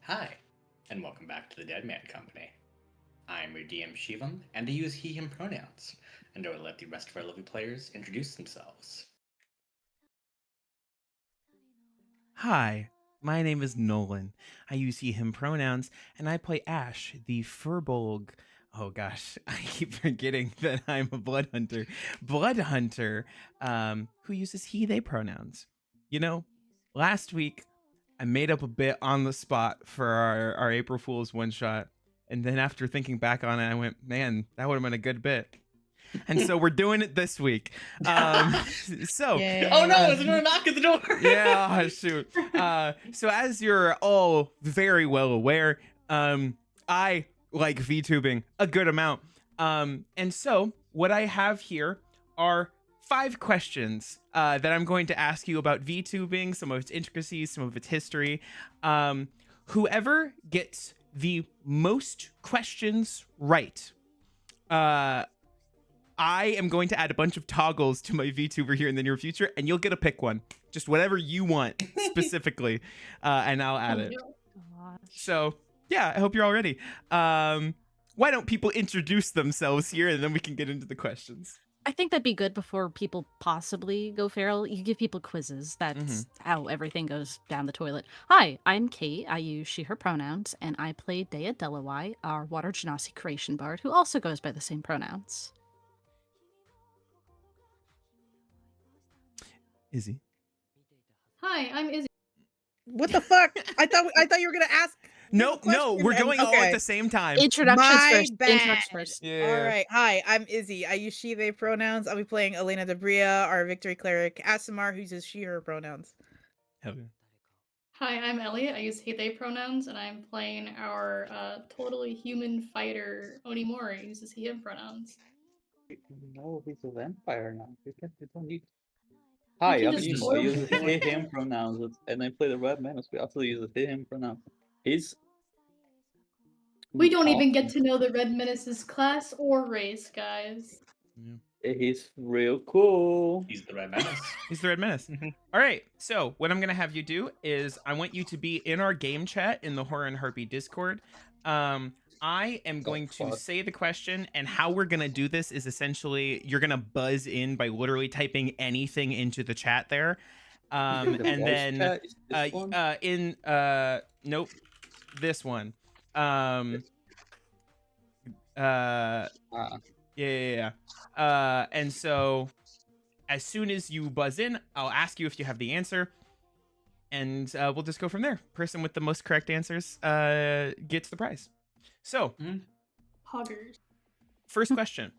Hi, and welcome back to the Deadman Company. I'm your DM Shivam, and I use he/him pronouns, and I will let the rest of our lovely players introduce themselves. Hi, my name is Nolan. I use he/him pronouns, and I play Ash, the Furbolg. Oh gosh, I keep forgetting that I'm a blood hunter. Blood hunter, who uses he/they pronouns. You know, last week I made up a bit on the spot for our April Fool's one shot, and then after thinking back on it, I went, man, that would have been a good bit. And so we're doing it this week. So Yay. Oh no, there's a knock at the door! yeah, shoot. So as you're all very well aware, I like VTubing a good amount. And so what I have here are 5 questions that I'm going to ask you about VTubing, some of its intricacies, some of its history. Whoever gets the most questions right, I am going to add a bunch of toggles to my VTuber here in the near future, and you'll get to pick one. Just whatever you want specifically, and I'll add it. So, yeah, I hope you're all ready. Why don't people introduce themselves here, and then we can get into the questions. I think that'd be good before people possibly go feral. You give people quizzes. That's how everything goes down the toilet. Hi, I'm Kate. I use she, her pronouns, and I play Dea Delawai, our Water Genasi creation bard, who also goes by the same pronouns. Izzy. Hi, I'm Izzy. What the fuck? I thought you were gonna ask. No, we're going all at okay. the same time. Introductions My first. bad. Introductions first. Yeah. All right. Hi, I'm Izzy. I use she, they pronouns. I'll be playing Elena Debria, our victory cleric. Asimar, who uses she, her pronouns. Hell yeah. Hi, I'm Elliot. I use he/they pronouns, and I'm playing our totally human fighter Onimori, who uses he/him pronouns. No, he's a vampire now. You don't need. Hi, can I'm just Emo. I destroy use people. he/him pronouns, and I play the Red Menace. We also use he/him pronouns. He's. We don't even awesome. get to know the Red Menace's class or race, guys. He's real cool. He's the Red Menace. He's the Red Menace. All right, so what I'm gonna have you do is I want you to be in our game chat in the Horror and Harpy Discord. I am going to say the question, and how we're gonna do this is essentially you're gonna buzz in by literally typing anything into the chat there, and then nope, this one. Yeah. And so as soon as you buzz in, I'll ask you if you have the answer, and we'll just go from there. Person with the most correct answers gets the prize. So, Poggers. first question.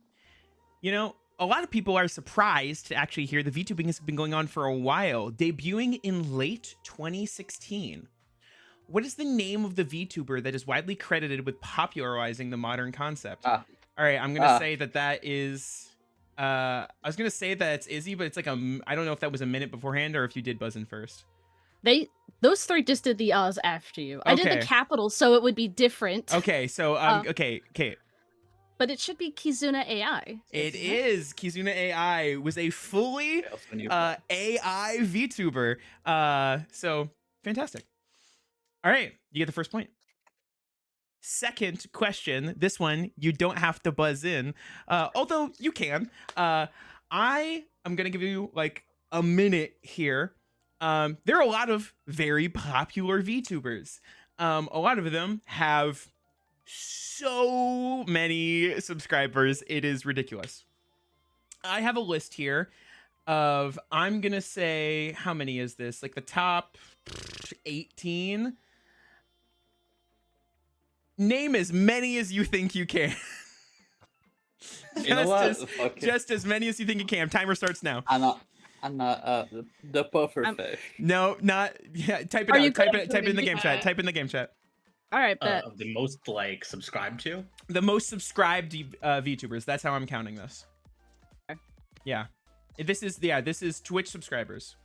You know, a lot of people are surprised to actually hear the VTubing has been going on for a while, debuting in late 2016. What is the name of the VTuber that is widely credited with popularizing the modern concept? All right, I'm gonna say that is. I was gonna say that it's Izzy, but it's like I don't know if that was a minute beforehand or if you did buzz in first. Those 3 just did the Oz after you. I did Okay. the capital, so it would be different. Okay, so okay. But it should be Kizuna AI. It is Kizuna AI was a fully AI VTuber. So fantastic. All right, you get the first point. Second question. This one you don't have to buzz in, although you can. I am gonna give you like a minute here. There are a lot of very popular VTubers. A lot of them have so many subscribers, it is ridiculous. I have a list here of, I'm gonna say, how many is this? Like the top 18? Name as many as you think you can. Just as many as you think you can. Timer starts now. I'm not the puffer fish. No, not. Yeah, type it out. Type it in the game chat. Type in the game chat. All right, bet. Of the most like subscribed to. The most subscribed VTubers. That's how I'm counting this. Okay. Yeah, this is Twitch subscribers.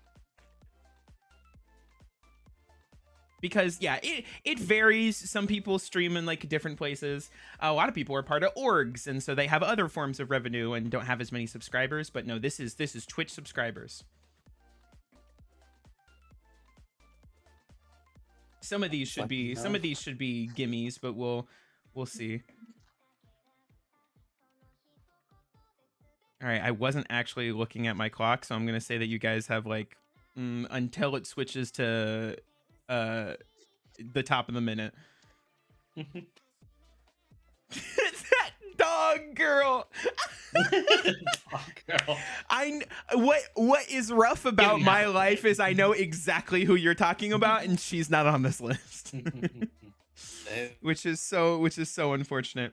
Because yeah, it varies. Some people stream in like different places. A lot of people are part of orgs, and so they have other forms of revenue and don't have as many subscribers. But no, this is Twitch subscribers. Some of these should be gimmies, but we'll see. All right, I wasn't actually looking at my clock, so I'm gonna say that you guys have like until it switches to the top of the minute. It's that dog girl. Dog girl. What is rough about my life is I know exactly who you're talking about, and she's not on this list, which is so unfortunate.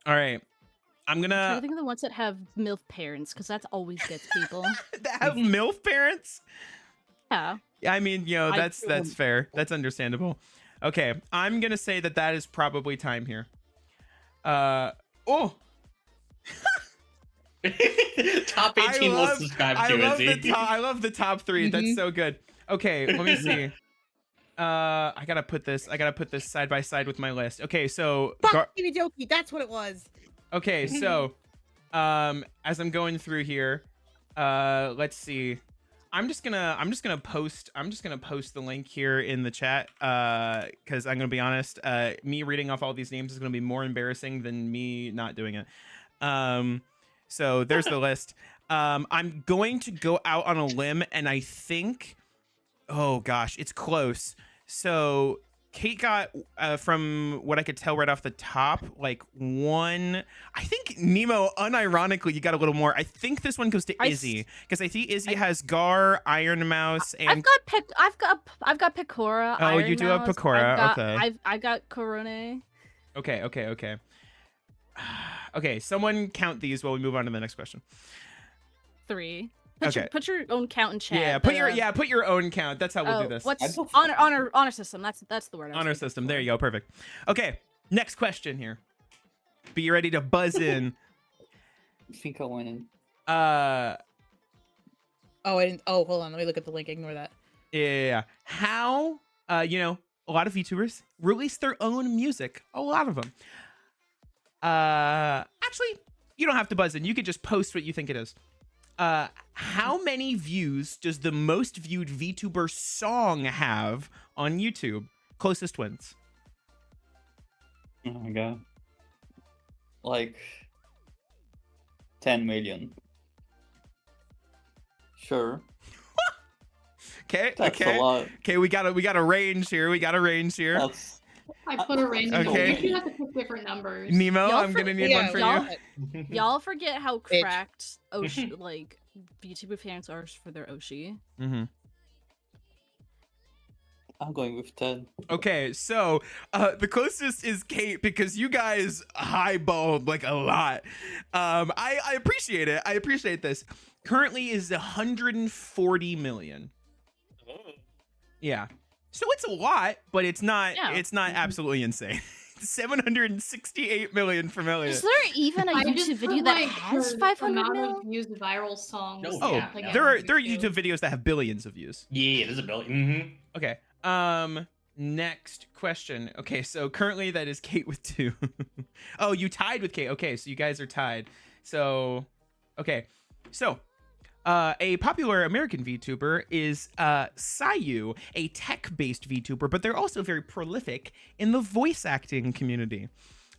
All right. I'm I'm trying gonna to think of the ones that have MILF parents, because that always gets people. that have MILF parents. Yeah. I mean, you know, I that's don't- fair. That's understandable. Okay, I'm gonna say that is probably time here. Oh, Top 18 most subscribed to, Izzy. I love the top 3. That's so good. Okay, let me see. I gotta put this side by side with my list. Okay, so Fuck Doki, that's what it was. okay, so as I'm going through here, let's see. I'm just gonna post the link here in the chat because I'm gonna be honest, me reading off all these names is gonna be more embarrassing than me not doing it. So there's the list. I'm going to go out on a limb, and I think, oh gosh, it's close. So Kate got, from what I could tell right off the top, like 1. I think Nemo, unironically, you got a little more. I think this one goes to Izzy, because I think Izzy has Gar, Iron Mouse, and I've got Pecora. Oh, Iron you do have Mouse, Pecora, okay. I got Corone. Okay. Okay, someone count these while we move on to the next question. 3. Okay. Put your own count in chat. Yeah, put your own count. That's how we'll do this. What's honor system? That's the word. Honor system. There you go. Perfect. Okay, next question here. Be ready to buzz in. I think I went in. Oh, I didn't. Oh, hold on. Let me look at the link. Ignore that. Yeah. How? You know, a lot of VTubers release their own music. A lot of them. Actually, you don't have to buzz in. You could just post what you think it is. How many views does the most viewed VTuber song have on YouTube? Closest wins. Oh my god. Like 10 million. Sure. Okay. That's a lot. Okay, we got a range here. That's I put a range. Okay. You have to pick different numbers. Nemo, Y'all I'm gonna need yeah, one for y'all- you. Y'all forget how Bitch. cracked Oshi like VTuber fans are for their Oshi. Mm-hmm. I'm going with 10. Okay, so the closest is Kate because you guys highballed like a lot. I appreciate it. I appreciate this. Currently is 140 million. Yeah. So it's a lot, but it's not Yeah. absolutely insane. 768 million from Elliot. Is there even a I just YouTube put, video that like, has the 500 amount mil? of views viral songs. Oh, Oh, yeah, like, no. there are on YouTube videos that have billions of views. Yeah, there's a billion. Okay. Next question. Okay, so currently that is Kate with 2. Oh, you tied with Kate. Okay, so you guys are tied. So, okay. So, a popular American VTuber is Sayu, a tech-based VTuber, but they're also very prolific in the voice acting community.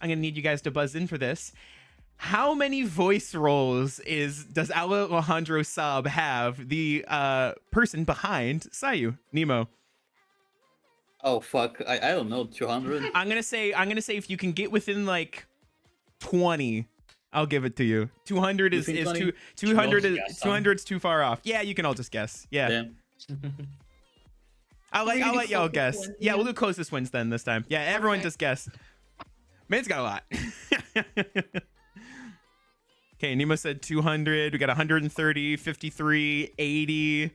I'm gonna need you guys to buzz in for this. How many voice roles does Alejandro Saab have, the person behind Sayu? Nemo. Oh fuck, I don't know, 200? I'm gonna say if you can get within like 20, I'll give it to you. 200 is You think too 20? 200 Should we is all just guess some? 200's too far off. Yeah, you can all just guess. Yeah. Damn. I'll We're gonna let do y'all closest guess. wins, Yeah, yeah. we'll do closest wins then this time. Yeah, everyone Okay. just guess. Man's got a lot. Okay, Nemo said 200. We got 130, 53, 80.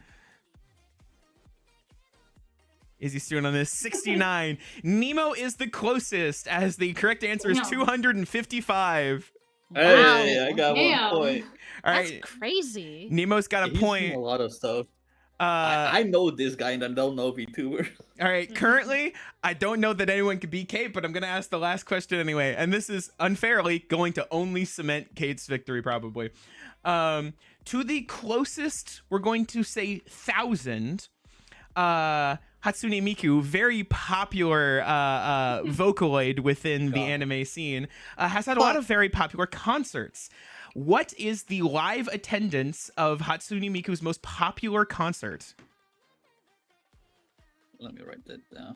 Is he stewing on this? 69. Nemo is the closest, as the correct answer is No. 255. Hey, I Wow. got Damn. 1 point. All That's right, crazy. Nemo's got a He's seen point. a lot of stuff. Uh, I know this guy and I don't know VTuber. All right, currently, I don't know that anyone could beat Kate, but I'm going to ask the last question anyway. And this is unfairly going to only cement Kate's victory, probably. To the closest, we're going to say 1,000. Hatsune Miku, very popular Vocaloid within the God. anime scene, has had a lot of very popular concerts. What is the live attendance of Hatsune Miku's most popular concert? Let me write that down.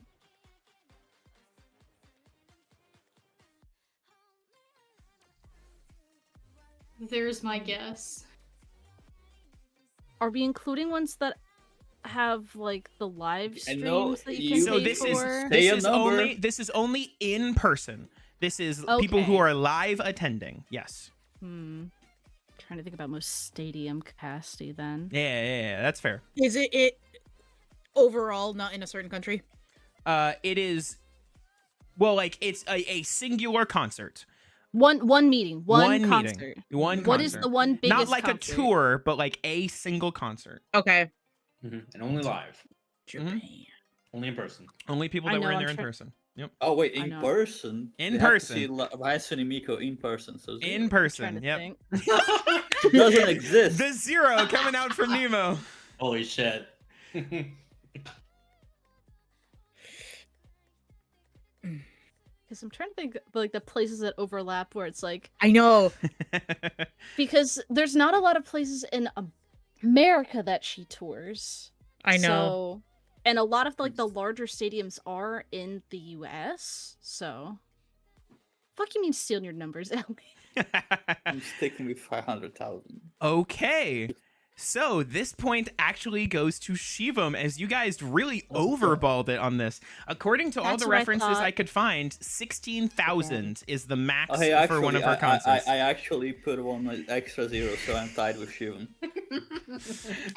There's my guess. Are we including ones that have like the live I streams know that you you- can So pay this for? is this is only in person. This is people who Okay. are live attending. Yes. Trying to think about most stadium capacity then. Yeah, that's fair. Is it overall not in a certain country? It is. Well, like it's a singular concert. One meeting, one meeting, concert. one What is concert. the one biggest Not like concert? a tour, but like a single concert. Okay. And only live. Japan. Only in person. Only people I that were know, in I'm there in try- person. Yep. Oh wait, I in know. person. In You have to person. see Hatsune Miku in person. So In Trying person. to Yep. think. it doesn't exist. The zero coming out from Nemo. Holy shit. Because I'm trying to think like the places that overlap where it's like I know. because there's not a lot of places in America that she tours. I know. So, and a lot of like the larger stadiums are in the US. So, fuck you mean stealing your numbers, Ellie? I'm sticking with 500,000. Okay. So this point actually goes to Shivam, as you guys really overballed it on this. According to all That's the what I references I thought. could find, 16,000 is the max Oh, hey, for one actually, of her concerts. I actually put one extra zero, so I'm tied with Shivan.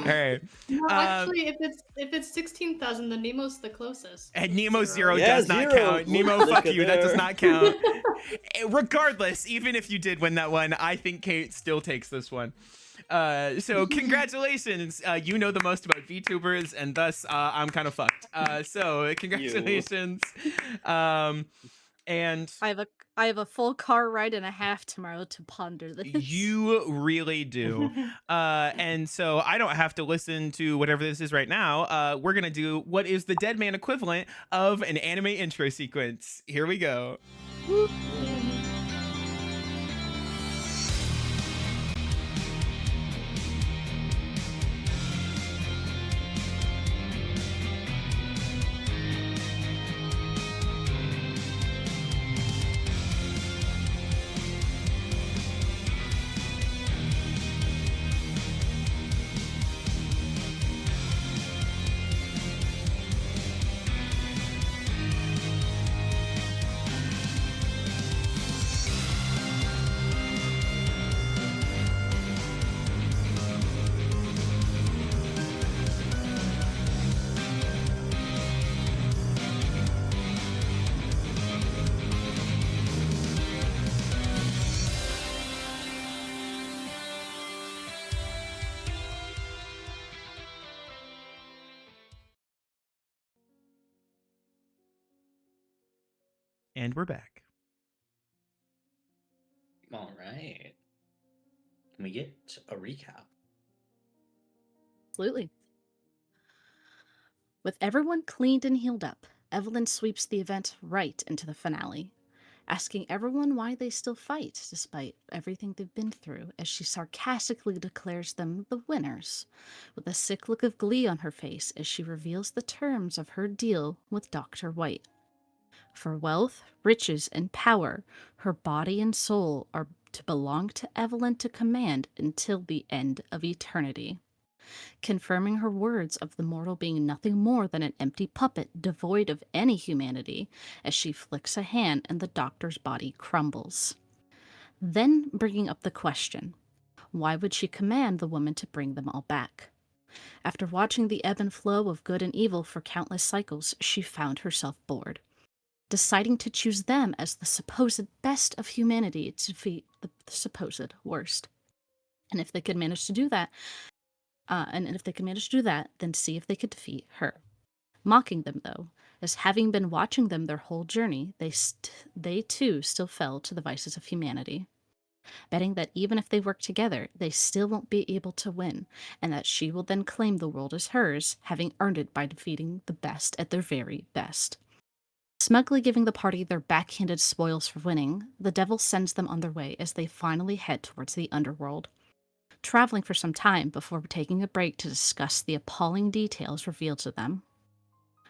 All right. No, actually, if it's 16,000, then Nemo's the closest. And Nemo zero Yeah, does not zero. count. Nemo, Look fuck at you. That does there. not count. Regardless, even if you did win that one, I think Kate still takes this one. So congratulations. You know the most about VTubers, and thus I'm kind of fucked. So congratulations. And I have a full car ride and a half tomorrow to ponder this. you really do. And so I don't have to listen to whatever this is right now. We're gonna do what is the Deadman equivalent of an anime intro sequence. Here we go. And we're back. All right. Can we get a recap? Absolutely. With everyone cleaned and healed up, Evelyn sweeps the event right into the finale, asking everyone why they still fight despite everything they've been through, as she sarcastically declares them the winners, with a sick look of glee on her face as she reveals the terms of her deal with Dr. White. For wealth, riches, and power, her body and soul are to belong to Evelyn to command until the end of eternity, confirming her words of the mortal being nothing more than an empty puppet devoid of any humanity, as she flicks a hand and the doctor's body crumbles. Then bringing up the question, why would she command the woman to bring them all back? After watching the ebb and flow of good and evil for countless cycles, she found herself bored, deciding to choose them as the supposed best of humanity to defeat the supposed worst. And if they could manage to do that, then see if they could defeat her. Mocking them, though, as having been watching them their whole journey, they too still fell to the vices of humanity. betting that even if they work together, they still won't be able to win, and that she will then claim the world as hers, having earned it by defeating the best at their very best. Smugly giving the party their backhanded spoils for winning, the devil sends them on their way as they finally head towards the underworld, traveling for some time before taking a break to discuss the appalling details revealed to them.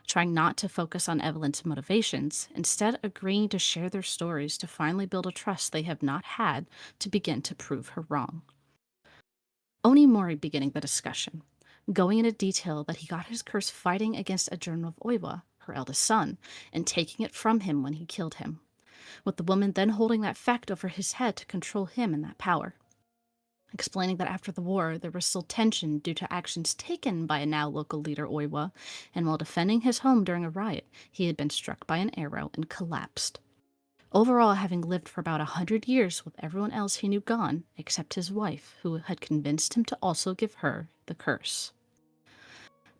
Trying not to focus on Evelyn's motivations, instead agreeing to share their stories to finally build a trust they have not had to begin to prove her wrong. Onimori beginning the discussion, going into detail that he got his curse fighting against a general of Oiwa, her eldest son, and taking it from him when he killed him, with the woman then holding that fact over his head to control him and that power. Explaining that after the war, there was still tension due to actions taken by a now local leader Oiwa, and while defending his home during a riot, he had been struck by an arrow and collapsed. Overall, having lived for about 100 years with everyone else he knew gone, except his wife, who had convinced him to also give her the curse.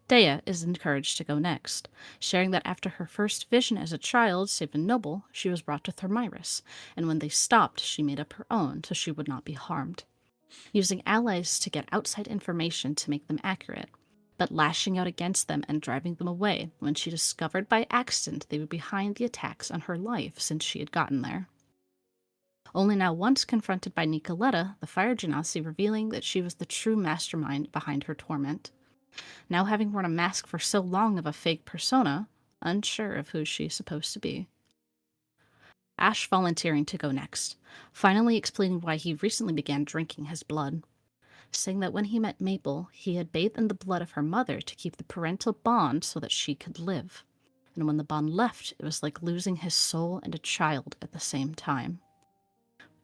Dea is encouraged to go next, sharing that after her first vision as a child, save and noble, she was brought to Thermyrus, and when they stopped, she made up her own so she would not be harmed, using allies to get outside information to make them accurate, but lashing out against them and driving them away when she discovered by accident they were behind the attacks on her life since she had gotten there. Only now once confronted by Nicoletta, the fire genasi, revealing that she was the true mastermind behind her torment. Now having worn a mask for so long of a fake persona, unsure of who she is supposed to be. Ash volunteering to go next, finally explaining why he recently began drinking his blood, saying that when he met Maple, he had bathed in the blood of her mother to keep the parental bond so that she could live. And when the bond left, it was like losing his soul and a child at the same time,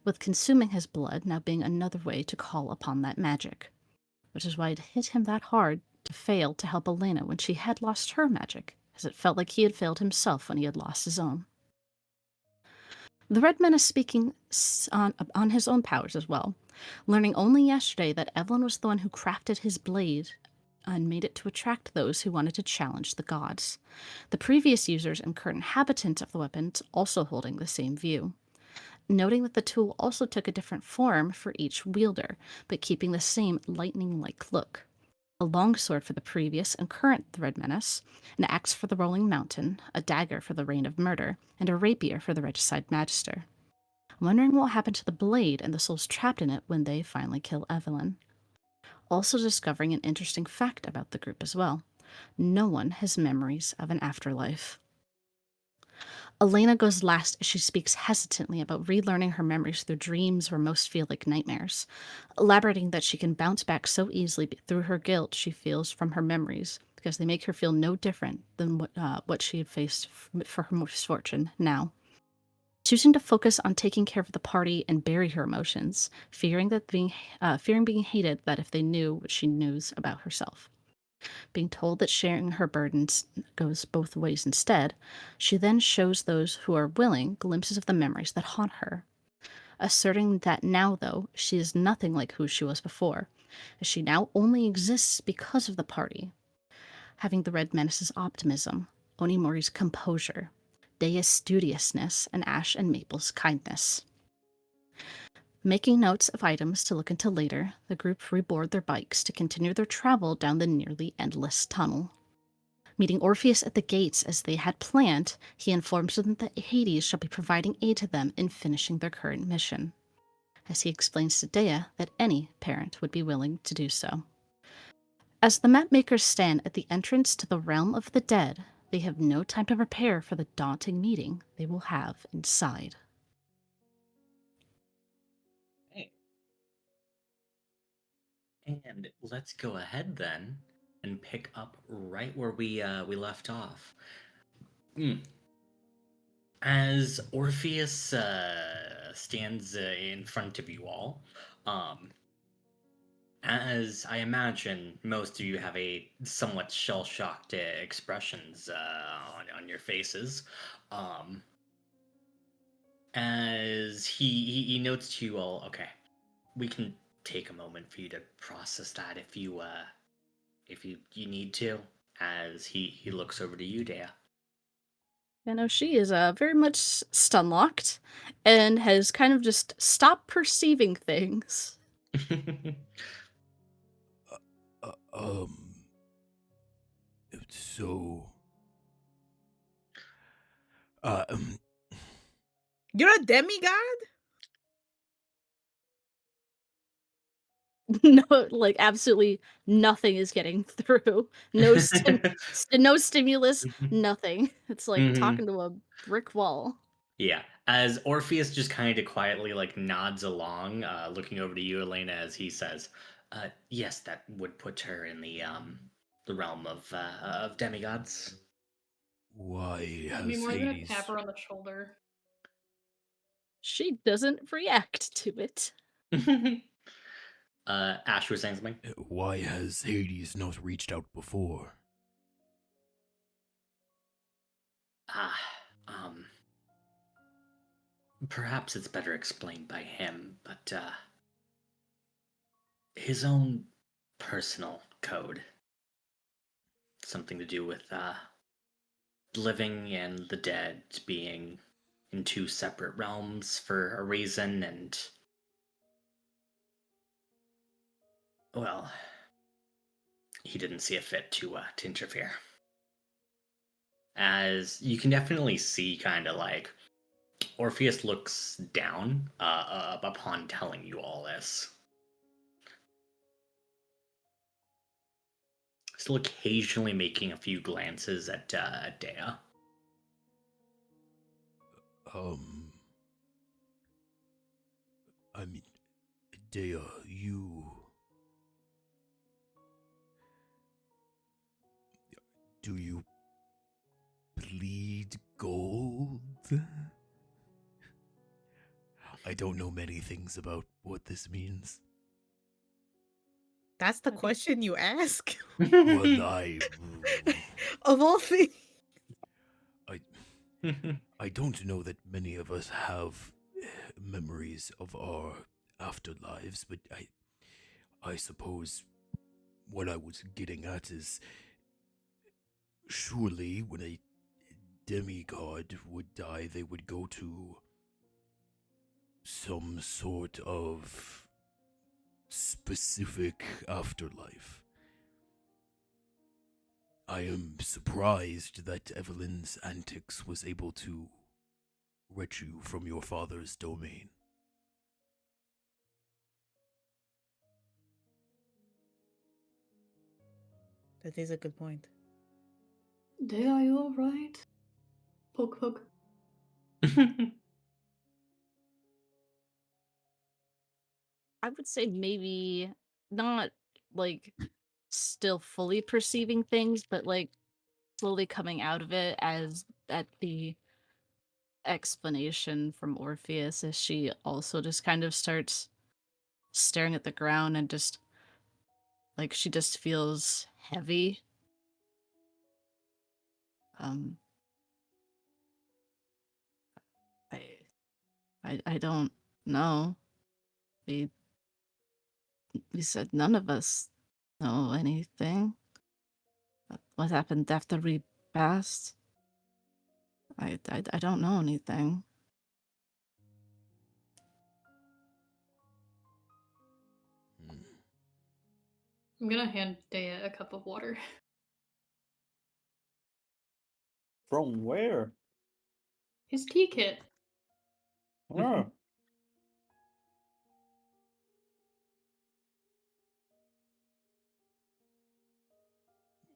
with consuming his blood now being another way to call upon that magic, which is why it hit him that hard to fail to help Elena when she had lost her magic, as it felt like he had failed himself when he had lost his own. The Red Man is speaking on his own powers as well, learning only yesterday that Evelyn was the one who crafted his blade and made it to attract those who wanted to challenge the gods. The previous users and current inhabitants of the weapons also holding the same view, noting that the tool also took a different form for each wielder, but keeping the same lightning-like look. A longsword for the previous and current Red Menace, an axe for the Rolling Mountain, a dagger for the Reign of Murder, and a rapier for the Regicide Magister. Wondering what will happen to the blade and the souls trapped in it when they finally kill Evelyn. Also discovering an interesting fact about the group as well. No one has memories of an afterlife. Elena goes last as she speaks hesitantly about relearning her memories through dreams where most feel like nightmares, elaborating that she can bounce back so easily through her guilt she feels from her memories because they make her feel no different than what she had faced for her misfortune now. Choosing to focus on taking care of the party and bury her emotions, fearing being hated that if they knew what she knows about herself. Being told that sharing her burdens goes both ways instead, she then shows those who are willing glimpses of the memories that haunt her, asserting that now, though, she is nothing like who she was before, as she now only exists because of the party, having the Red Menace's optimism, Onimori's composure, Dea's studiousness, and Ash and Maple's kindness. Making notes of items to look into later, the group reboard their bikes to continue their travel down the nearly endless tunnel. Meeting Orpheus at the gates as they had planned, he informs them that Hades shall be providing aid to them in finishing their current mission, as he explains to Dea that any parent would be willing to do so. As the mapmakers stand at the entrance to the realm of the dead, they have no time to prepare for the daunting meeting they will have inside. And let's go ahead then and pick up right where we left off. As Orpheus stands in front of you all, as I imagine most of you have a somewhat shell-shocked expressions on your faces, as he notes to you all, okay, we can take a moment for you to process that if you need to, as he looks over to you, Dea. You know, she is very much stun locked and has kind of just stopped perceiving things. Uh, um. So. Uh. Um, You're a demigod? No, like absolutely nothing is getting through. No stimulus, nothing. It's like Mhm. talking to a brick wall. Yeah, as Orpheus just kind of quietly like nods along, looking over to you, Elena, as he says, "Yes, that would put her in the realm of demigods." why I'd be has more gonna tap Hades? her on the shoulder. She doesn't react to it. Ash was saying something. Why has Hades not reached out before? Ah, perhaps it's better explained by him, but his own personal code, something to do with living and the dead being in two separate realms for a reason, and well, he didn't see it fit to interfere. As you can definitely see, kind of like Orpheus looks down upon telling you all this. Still occasionally making a few glances at Dea. Um. I mean, Dea, you. Do you bleed gold? I don't know many things about what this means. That's the I think- question you ask? Well, I. Of all things. I don't know that many of us have memories of our afterlives, but I suppose what I was getting at is surely when a demigod would die, they would go to some sort of specific afterlife. I am surprised that Evelyn's antics was able to wrench you from your father's domain. That is a good point. Day, are you alright? Poke, poke. I would say maybe not like still fully perceiving things, but like slowly coming out of it as at the explanation from Orpheus as she also just kind of starts staring at the ground and just like she just feels heavy. Um I I don't know. We we said none of us know anything. What happened after we passed? I don't know anything. Hmm. I'm gonna hand Dea a cup of water. From where? His tea kit. Oh, I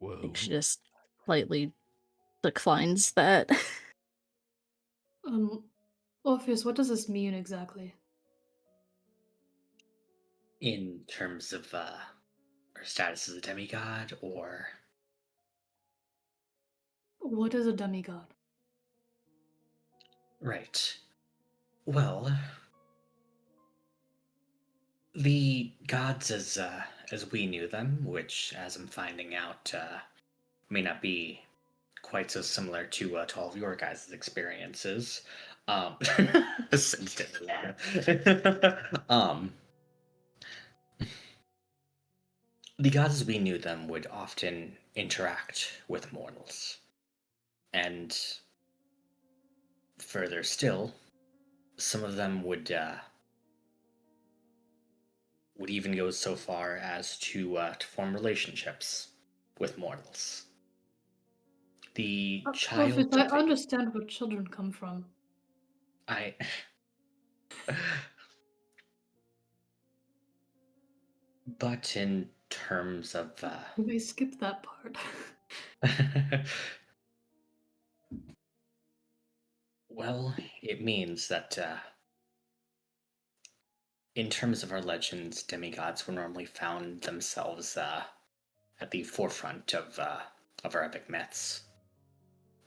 Well, think she just slightly declines that. Orpheus, what does this mean exactly? In terms of her status as a demigod, or What is a demigod? right. Well, the gods as we knew them, which, as I'm finding out, may not be quite so similar to all of your guys' experiences. Sensitive. The gods as we knew them would often interact with mortals, and Further still, some of them would even go so far as to form relationships with mortals. The Orpheus, child I that they, understand where children come from. I but in terms of You may skip that part. well, it means that in terms of our legends, demigods were normally found themselves at the forefront of our epic myths.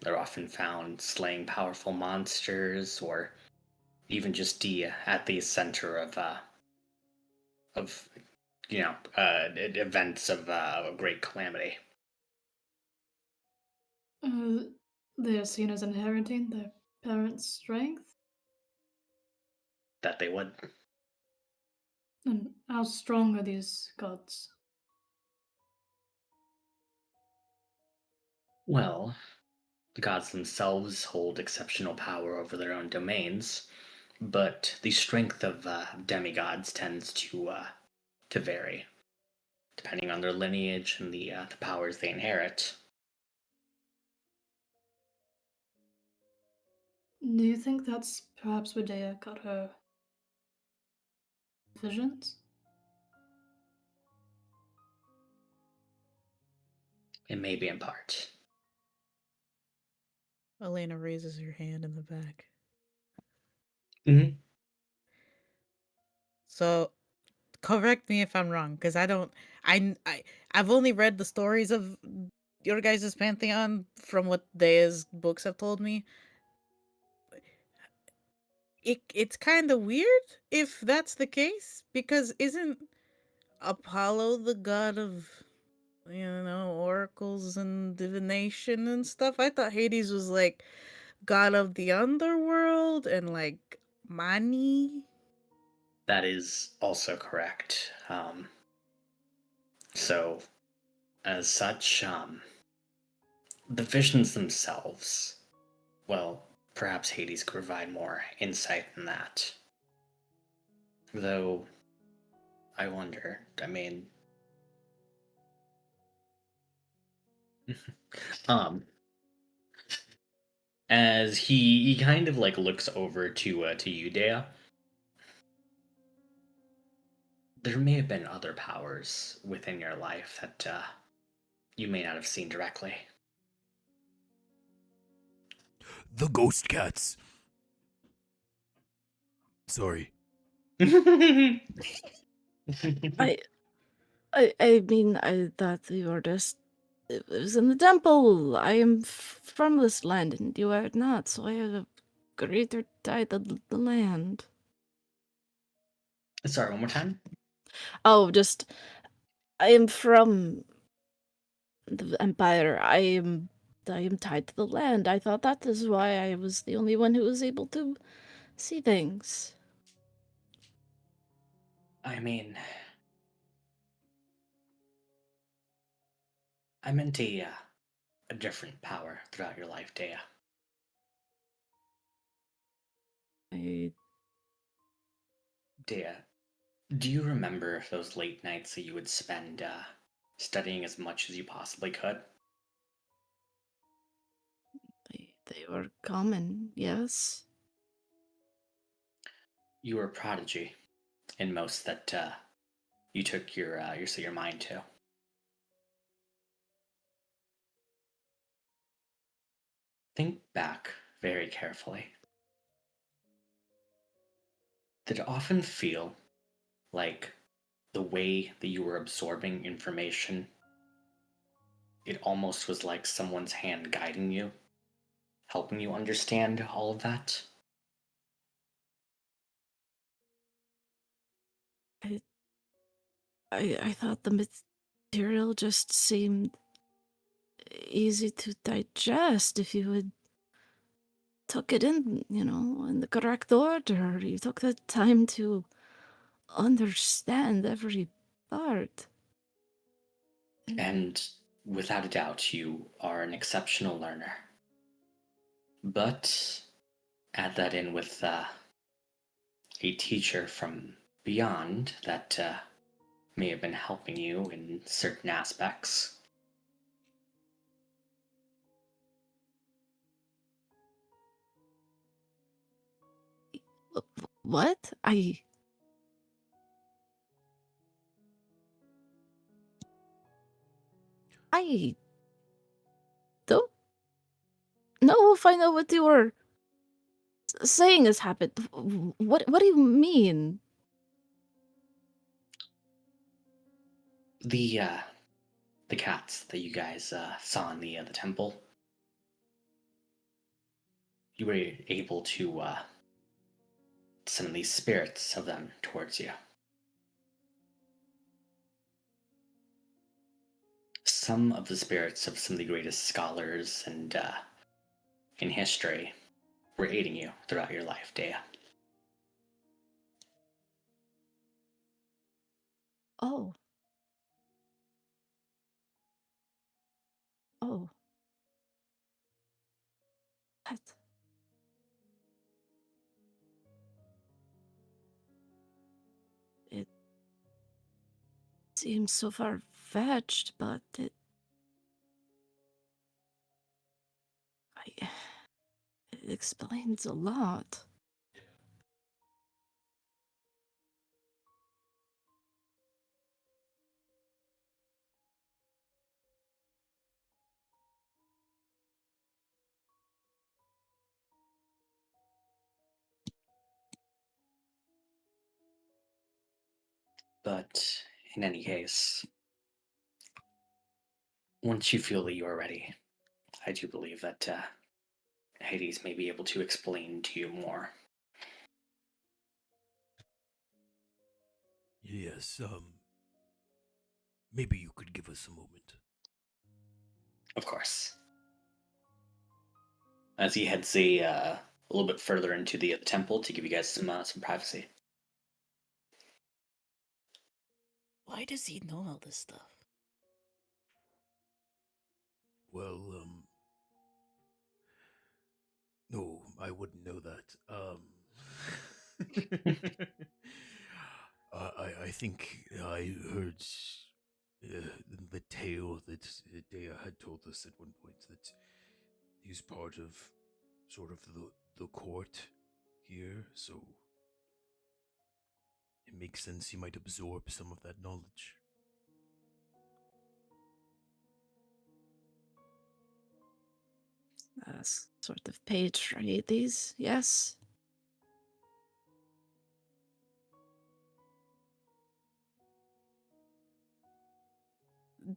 They're often found slaying powerful monsters, or even just at the center of events of great calamity. They are seen as inheriting their parents' strength. That they would. And how strong are these gods? Well, the gods themselves hold exceptional power over their own domains, but the strength of demigods tends to vary depending on their lineage and the powers they inherit. Do you think that's perhaps where Dea got her visions? It may be in part. Elena raises her hand in the back. Mm-hmm. So, correct me if I'm wrong, because I don't. I've only read the stories of your guys' pantheon from what Dea's books have told me. It's kind of weird if that's the case, because isn't Apollo the god of, oracles and divination and stuff? I thought Hades was like god of the underworld and like money. That is also correct. So, as such, the visions themselves, well, perhaps Hades could provide more insight in that. Though, I wonder, I mean, um, as he kind of like looks over to you, Dea. There may have been other powers within your life that you may not have seen directly. The ghost cats. Sorry. I I mean, I thought you were just. It was in the temple. I am from this land, and you are not, so I have a greater tie to the land. Sorry, one more time. Oh, just. I am from the Empire. I am tied to the land. I thought that is why I was the only one who was able to see things. I mean, I meant a different power throughout your life, Dea. I Dea, do you remember those late nights that you would spend studying as much as you possibly could? they were common, yes. You were a prodigy in most that you took your mind to. Think back very carefully. Did it often feel like the way that you were absorbing information, it almost was like someone's hand guiding you, helping you understand all of that? I I thought the material just seemed easy to digest if you had took it in, in the correct order. You took the time to understand every part. And without a doubt, you are an exceptional learner. But add that in with a teacher from beyond that may have been helping you in certain aspects. What? I don't know if I know what you were saying has happened. What do you mean? The cats that you guys saw in the temple. You were able to summon these spirits of them towards you. Some of the spirits of some of the greatest scholars and in history were aiding you throughout your life, Dea. Oh. Oh. That. It seems so far-fetched, but it explains a lot. But in any case, once you feel that you are ready, I do believe that Hades may be able to explain to you more. Yes, maybe you could give us a moment. Of course. As he heads a little bit further into the temple to give you guys some privacy. Why does he know all this stuff? Well, no, I wouldn't know that. I think I heard the tale that Dea had told us at one point that he's part of sort of the court here, so it makes sense he might absorb some of that knowledge. Sort of page for Hades, yes.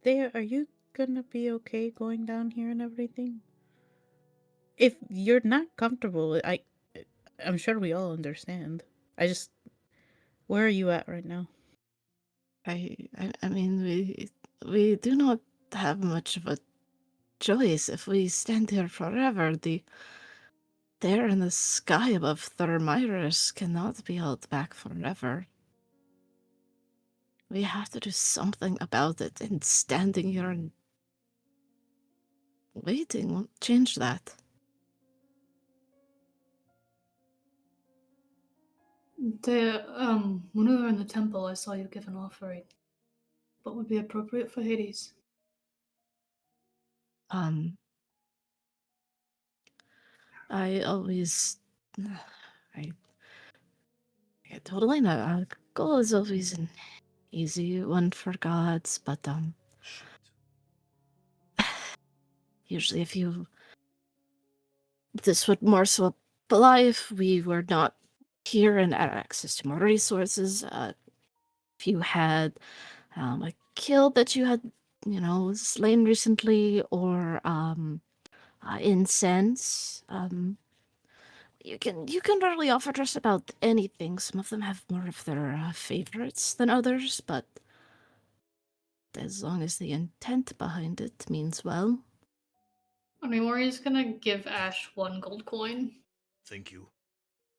There, are you gonna be okay going down here and everything? If you're not comfortable, I'm sure we all understand. Where are you at right now? I mean, we do not have much of a choice. If we stand here forever, the air in the sky above Thermyrus cannot be held back forever. We have to do something about it, and standing here and waiting won't change that. When we were in the temple, I saw you give an offering. What would be appropriate for Hades? I always, I totally know. Our goal is always an easy one for gods, but Shit. usually if you, this would more so apply if we were not here and had access to more resources. If you had a kill that you had, slain recently, or incense. You can really offer just about anything. Some of them have more of their favorites than others, but as long as the intent behind it means well. Onimori's gonna give Ash 1 gold coin. Thank you.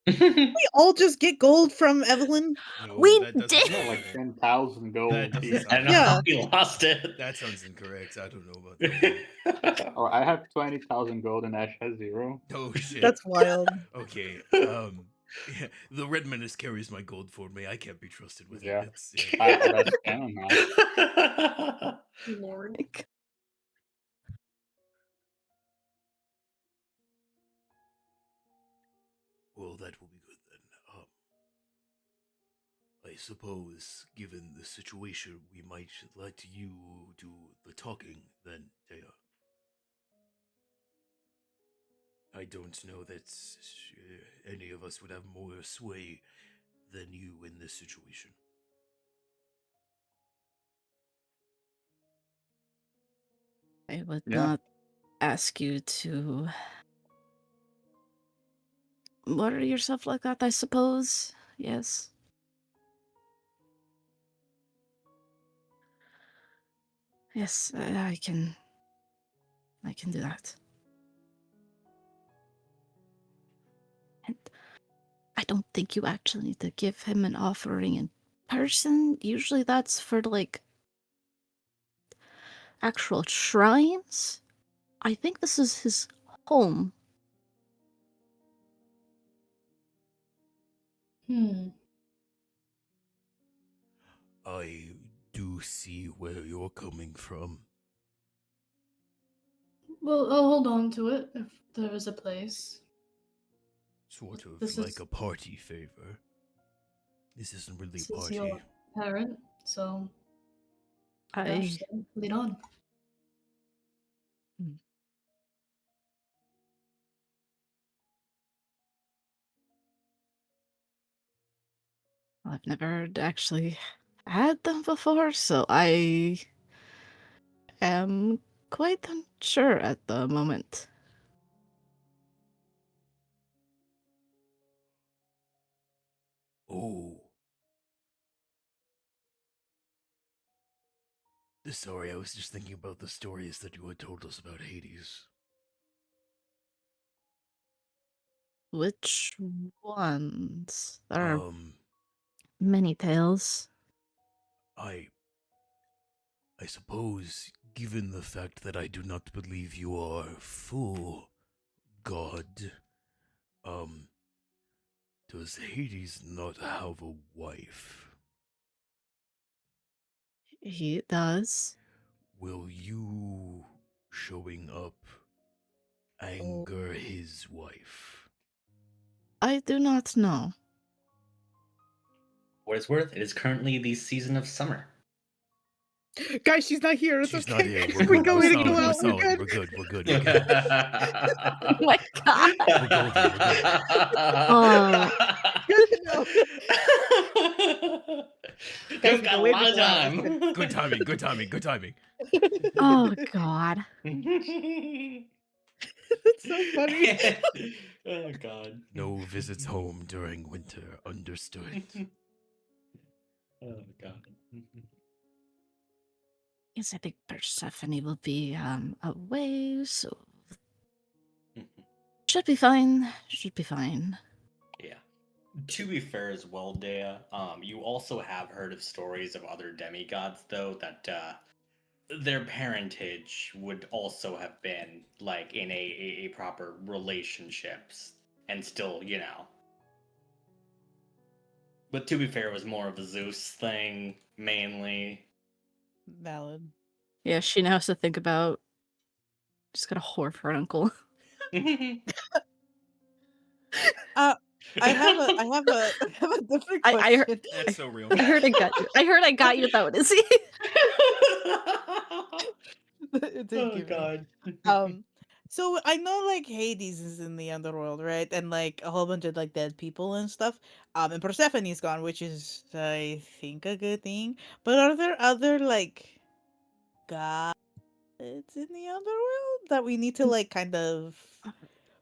We all just get gold from Evelyn. No, We that doesn't did. sound Yeah, like right. 10,000 That gold doesn't each. I don't sound know Yeah. how we lost it. That sounds incorrect. I don't know about that one. Oh, I have 20,000 gold and Ash has 0. Oh shit. That's wild. Okay. Yeah, the red menace carries my gold for me. I can't be trusted with Yeah. it. It's yeah. That's canon now. Lord. Well, that will be good then. I suppose, given the situation, we might let you do the talking then, Dea. I don't know that any of us would have more sway than you in this situation. I would Yeah. not ask you to murder yourself like that, I suppose. Yes. Yes, I can do that. And I don't think you actually need to give him an offering in person. Usually that's for like actual shrines. I think this is his home. I do see where you're coming from. Well, I'll hold on to it if there is a place. Sort of This like is a party favor. This isn't really this a is party. your parent, so I Ash, then lead on. I've never actually had them before, so I am quite unsure at the moment. Oh. Sorry, I was just thinking about the stories that you had told us about Hades. Which ones? There are Um, many tales. I suppose, given the fact that I do not believe you are full god, does Hades not have a wife? He does. Will you showing up anger his wife? I do not know. What it's worth, it is currently the season of summer. Guys, she's not here. It's She's okay. not here. We're We good. go We're in and go solid. We're out. We're solid. good. We're good. We're good. Oh We're good. Oh my god. We're golden. We're golden. Oh. Good to know. Guys, You've we got go a in lot and of go out. time. Good timing. Good timing. Good timing. Oh god. That's so funny. Oh god. No visits home during winter. Understood. Oh god. Yes, I think Persephone will be away, so should be fine. Should be fine. Yeah. To be fair as well, Dea, you also have heard of stories of other demigods, though, that their parentage would also have been like in a proper relationships and still, you know. But to be fair, it was more of a Zeus thing, mainly. Valid. Yeah, she now has to think about just got a whore for an uncle. I have a different I question. heard, That's so real. I heard I got you. I heard I got you with that one, Izzy. Thank Oh you. god. So I know like Hades is in the underworld, right? And like a whole bunch of like dead people and stuff. And Persephone's gone, which is I think a good thing. But are there other like gods in the underworld that we need to like kind of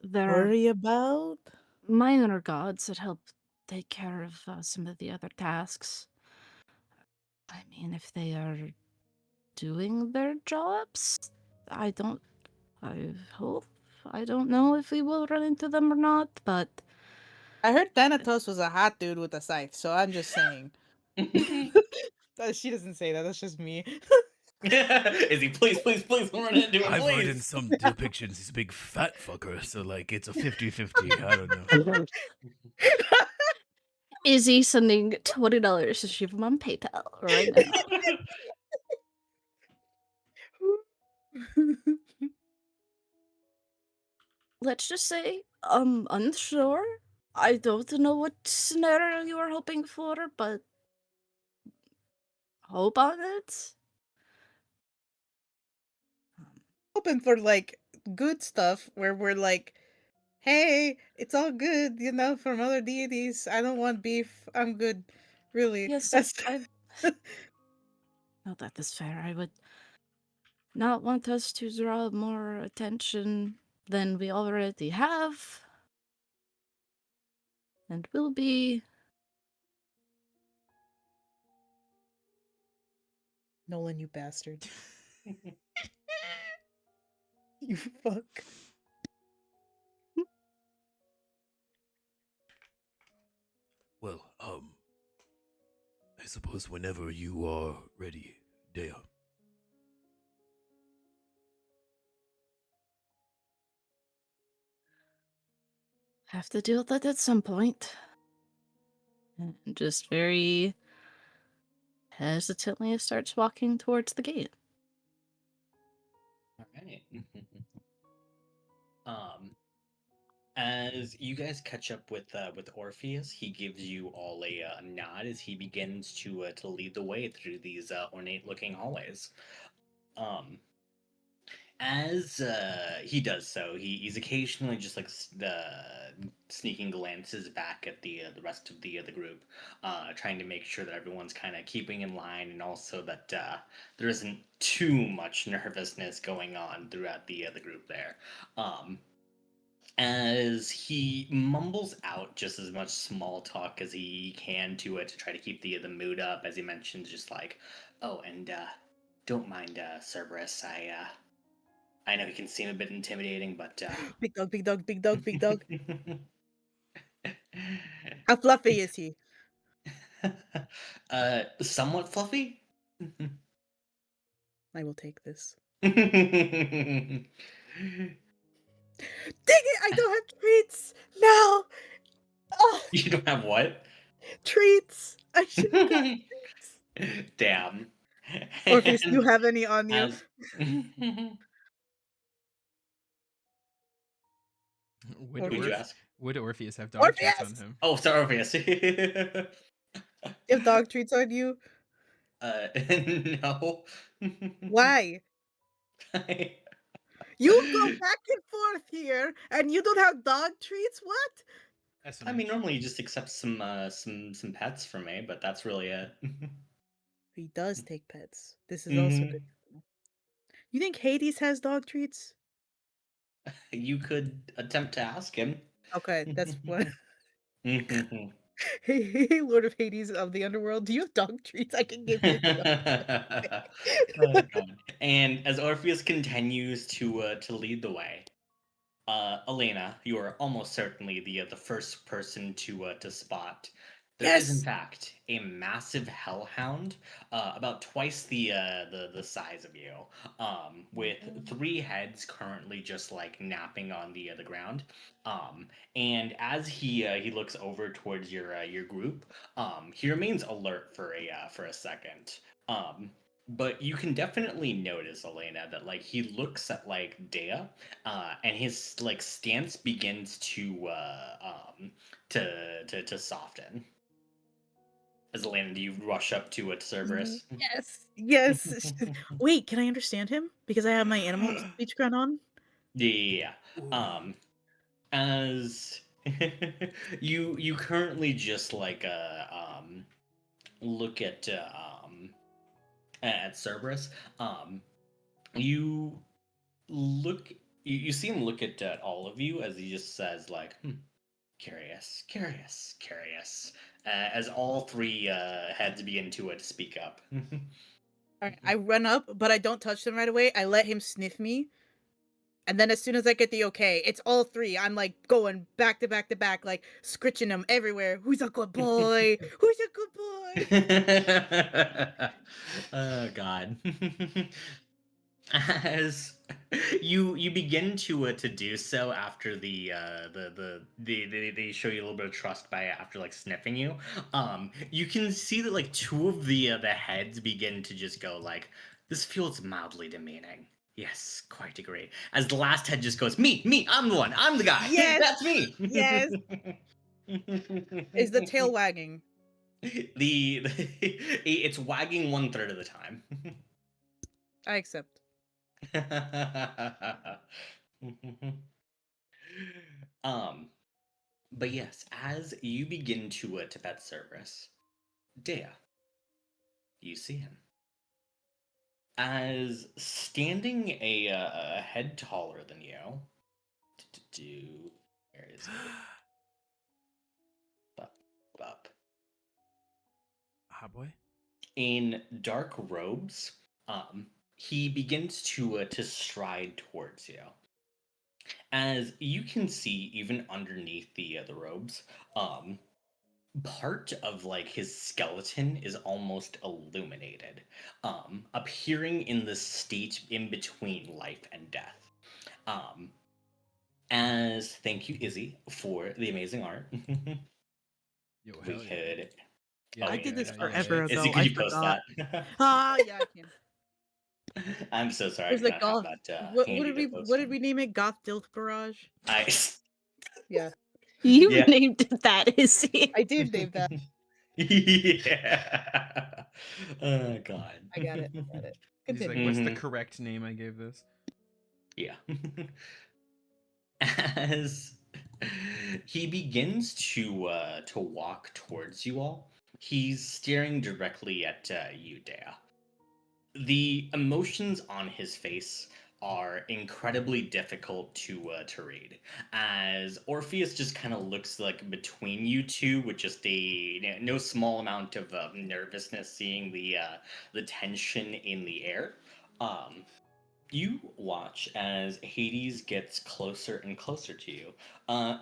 There are worry about? minor gods that help take care of some of the other tasks. I mean, if they are doing their jobs, I hope. I don't know if we will run into them or not, but I heard Thanatos was a hot dude with a scythe, so I'm just saying. She doesn't say that. That's just me. Is he? Please, please, please, run into it, I've heard in please. some depictions he's a big fat fucker, so like it's a 50-50. I don't know. Izzy sending $20 to Shivam on PayPal right now. Let's just say I'm unsure. I don't know what scenario you were hoping for, but hope on it. Hoping for like good stuff where we're like, hey, it's all good, you know, from other deities. I don't want beef. I'm good. Really. Yes, That's not that is fair. I would not want us to draw more attention than we already have. And will be. Nolan, you bastard. You fuck. Well, I suppose whenever you are ready, Dea. Have to deal with it at some point. And just very hesitantly starts walking towards the gate. All right. um, as you guys catch up with Orpheus, he gives you all a nod as he begins to lead the way through these ornate-looking hallways. Um, as he does so, he's occasionally just like sneaking glances back at the rest of the group, trying to make sure that everyone's kind of keeping in line, and also that there isn't too much nervousness going on throughout the group there. Um, as he mumbles out just as much small talk as he can to try to keep the mood up, as he mentions just like, oh, and don't mind Cerberus. I know he can seem a bit intimidating, but Big dog, big dog, big dog, big dog. How fluffy is he? Somewhat fluffy. I will take this. You Dang it! I don't have treats! No! Oh, don't have what? treats! I should have got treats. Damn. Orpheus, do you And have any on you? as Would, would you Orpheus? ask? would Orpheus have dog treats on Orpheus! him? Oh, sorry, Orpheus. You have dog treats on you? uh, no. Why? You go back and forth here, and you don't have dog treats? What? I mean, normally you just accept some pets from me, but that's really it. He does take pets. This is also Mhm. good. You think Hades has dog treats? You could attempt to ask him. Okay, that's what. Mhm. Hey, Lord of Hades of the underworld, do you have dog treats I can give you? Oh, God. And as Orpheus continues to lead the way, Elena, you are almost certainly the first person to spot. There is, in Yes! fact, a massive hellhound, about twice the size of you, with three heads currently just like napping on the ground. And as he looks over towards your group, he remains alert for a second. But you can definitely notice, Elena, that like he looks at like Dea, and his like stance begins to soften. As Elena, do you rush up to Cerberus? Yes! Yes! Wait, can I understand him? Because I have my animal speech crown on? Yeah. As you currently just like look at Cerberus. You look you see him look at all of you as he just says like, curious, curious, curious. As all three heads begin to speak up. Alright, I run up, but I don't touch them right away. I let him sniff me. And then as soon as I get the okay, it's all three. I'm like going back to back to back, like scritching them everywhere. Who's a good boy? Who's a good boy? Oh God. As you begin to do so after they show you a little bit of trust by after like sniffing you, you can see that like two of the heads begin to just go like, this feels mildly demeaning. Yes, quite agree. As the last head just goes, me, I'm the one, I'm the guy. Yes, That's me. yes. Is the tail wagging? It's wagging 1/3 of the time. I accept. um, but yes, as you begin to pet service, Dea, you see him as standing a head taller than you. Where is he? Up. Ah, boy. In dark robes, he begins to stride towards you. As you can see, even underneath the robes, part of like his skeleton is almost illuminated, appearing in the state in between life and death. As thank you, Izzy, for the amazing art. Yo, We hell yeah. could. Yeah, I did this yeah, forever Izzy, ago. could I you post forgot. that? Yeah, I can. I'm so sorry, It I was do like not have golf. that What handy did to we post. what did we name it? Goth Dilf Barrage. Yeah, You Yeah. named that, Izzy. I did name that. Yeah. Oh God. I got it. Got it. He's like, Continue. what's the Mhm. correct name I gave this? Yeah. As he begins to walk towards you all, he's staring directly at you, Dea. The emotions on his face are incredibly difficult to read, as Orpheus just kind of looks like between you two with just a no small amount of nervousness, seeing the tension in the air. Um, you watch as Hades gets closer and closer to you,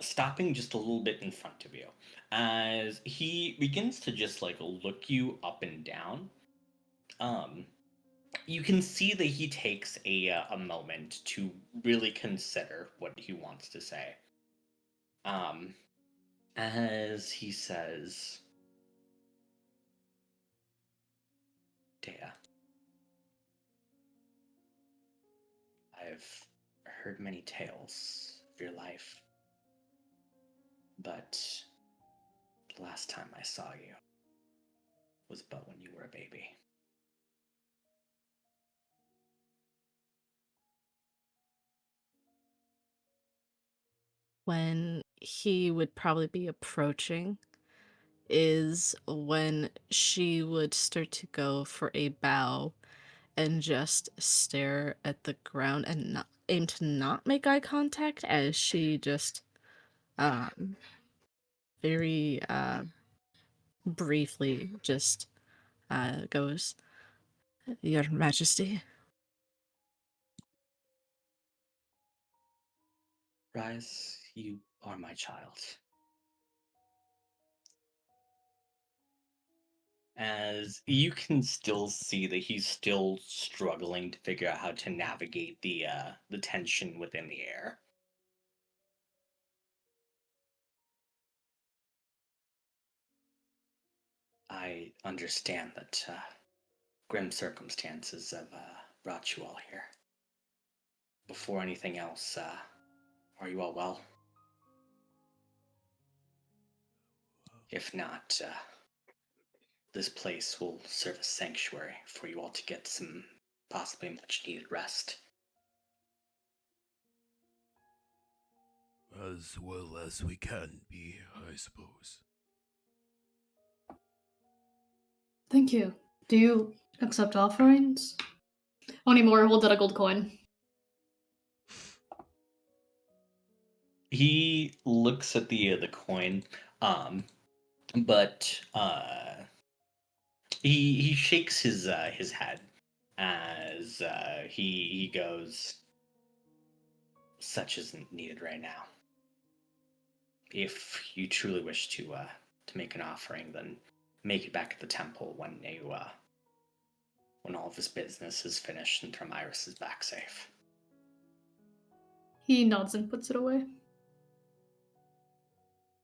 stopping just a little bit in front of you, as he begins to just like look you up and down. Um, you can see that he takes a moment to really consider what he wants to say. As he says, Dea, I've heard many tales of your life, but the last time I saw you was but when you were a baby. When he would probably be approaching is when she would start to go for a bow and just stare at the ground and not aim to not make eye contact as she just um very briefly just goes, Your Majesty. Rise, you are my child. As you can still see that he's still struggling to figure out how to navigate the tension within the air. I understand that grim circumstances have brought you all here. Before anything else, are you all well? If not, this place will serve as sanctuary for you all to get some possibly much needed rest. As well as we can be, I suppose. Thank you. Do you accept offerings? Onimori holds out a gold coin. He looks at the coin, but he shakes his head as he goes. such isn't needed right now. If you truly wish to make an offering, then make it back at the temple when when all of this business is finished and Termiris is back safe. He nods and puts it away.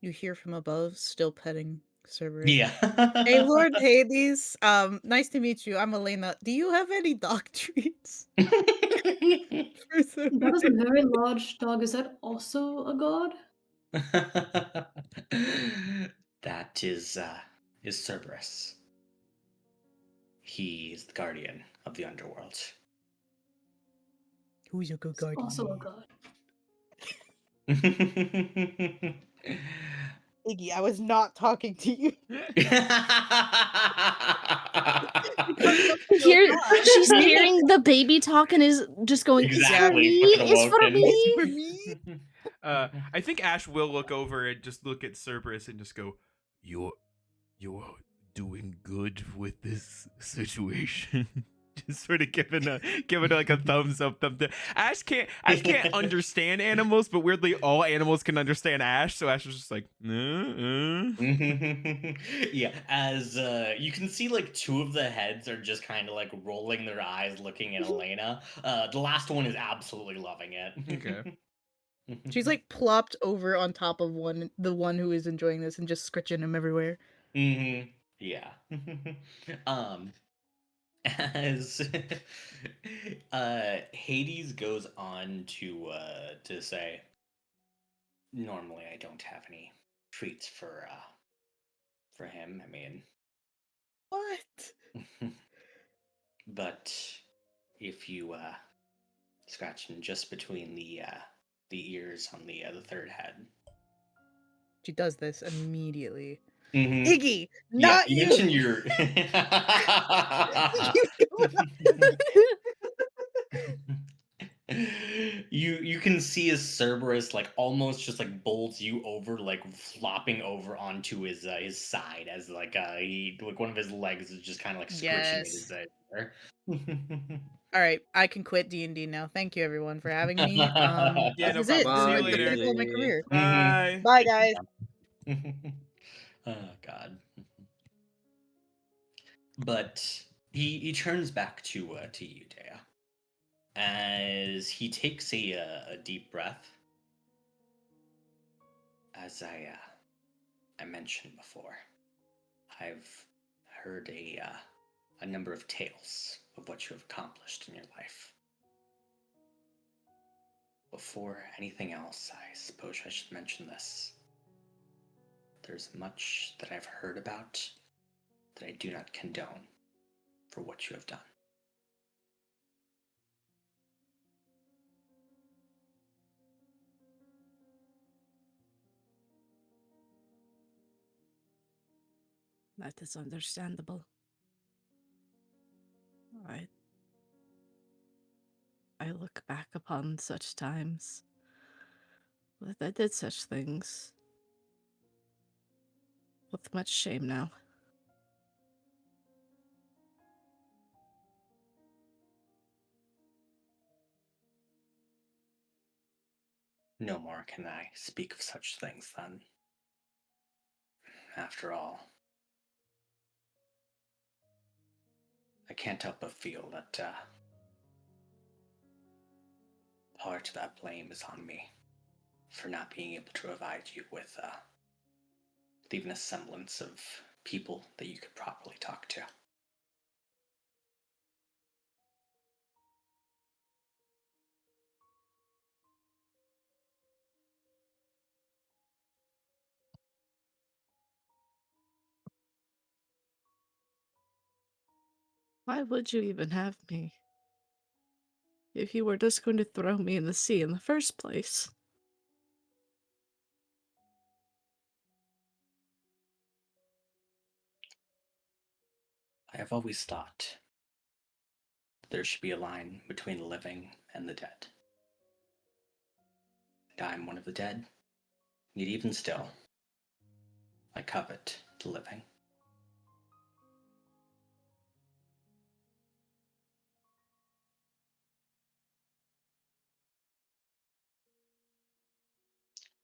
You hear from above, still petting Cerberus. Yeah. Hey, Lord Hades. Nice to meet you. I'm Elena. Do you have any dog treats? For That is Cerberus? a very large dog. Is that also a god? That is Cerberus. He is the guardian of the underworld. Who's your good It's guardian? also a god. Iggy, I was not talking to you. Here, she's hearing the baby talk and is just going, Exactly, "It's for fucking me, it's for awoken. me." It's for me. I think Ash will look over and just look at Cerberus and just go, You're doing good with this situation. just sort of giving like a thumbs up, thumb down. Ash can't understand animals, but weirdly all animals can understand Ash. So Ash was just like, Yeah, as you can see, like two of the heads are just kind of like rolling their eyes, looking at Elena. The last one is absolutely loving it. Okay. She's like plopped over on top of the one who is enjoying this and just scritching him everywhere. Yeah. um, as Hades goes on to say, normally I don't have any treats for him. I mean, What? but if you scratch him just between the ears on the third head. She does this immediately. Mm-hmm. Iggy, Yeah, not you you. mentioned your. You can see as Cerberus like almost just like bowls you over, like flopping over onto his side as like he like one of his legs is just kind of like squishing Yes. at his All right, I can quit D&D now. Thank you everyone for having me. Yeah, This no is it. problem. This See is you like the later. pinnacle of my career. Bye. Bye, guys. Oh God. But he turns back to you, Dea, as he takes a deep breath. As I mentioned before, I've heard a number of tales of what you have accomplished in your life. Before anything else, I suppose I should mention this. There's much that I've heard about that I do not condone for what you have done. That is understandable. I look back upon such times that I did such things with much shame now. No more can I speak of such things then. After all, I can't help but feel that part of that blame is on me for not being able to provide you with even a semblance of people that you could properly talk to. Why would you even have me? If you were just going to throw me in the sea in the first place. I have always thought that there should be a line between the living and the dead. And I am one of the dead, yet even still, I covet the living.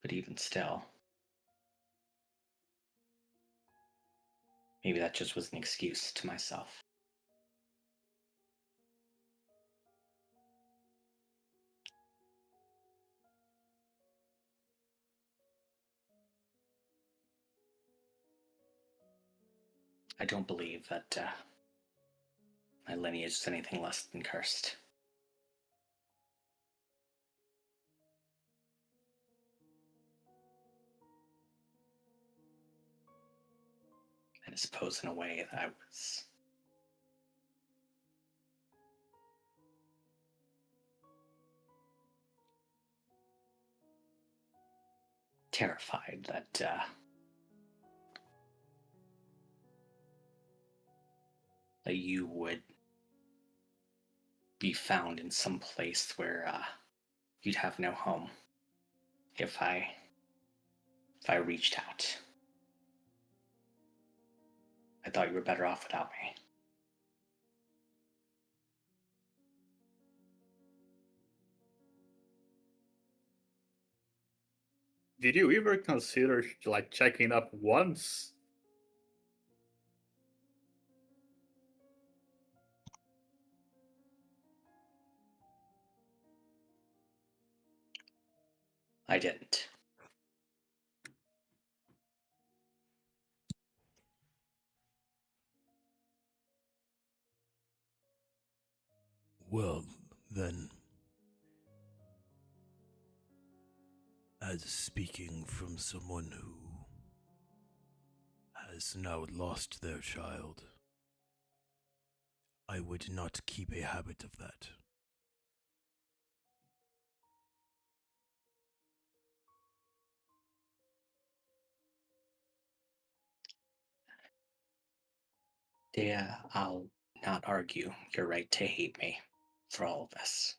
But even still, maybe that just was an excuse to myself. I don't believe that my lineage is anything less than cursed. I suppose in a way that I was terrified that that you would be found in some place where you'd have no home if I reached out. I thought you were better off without me. Did you ever consider like checking up once? I didn't. Well, then, as speaking from someone who has now lost their child, I would not keep a habit of that. Dea, I'll not argue your right to hate me for all of this.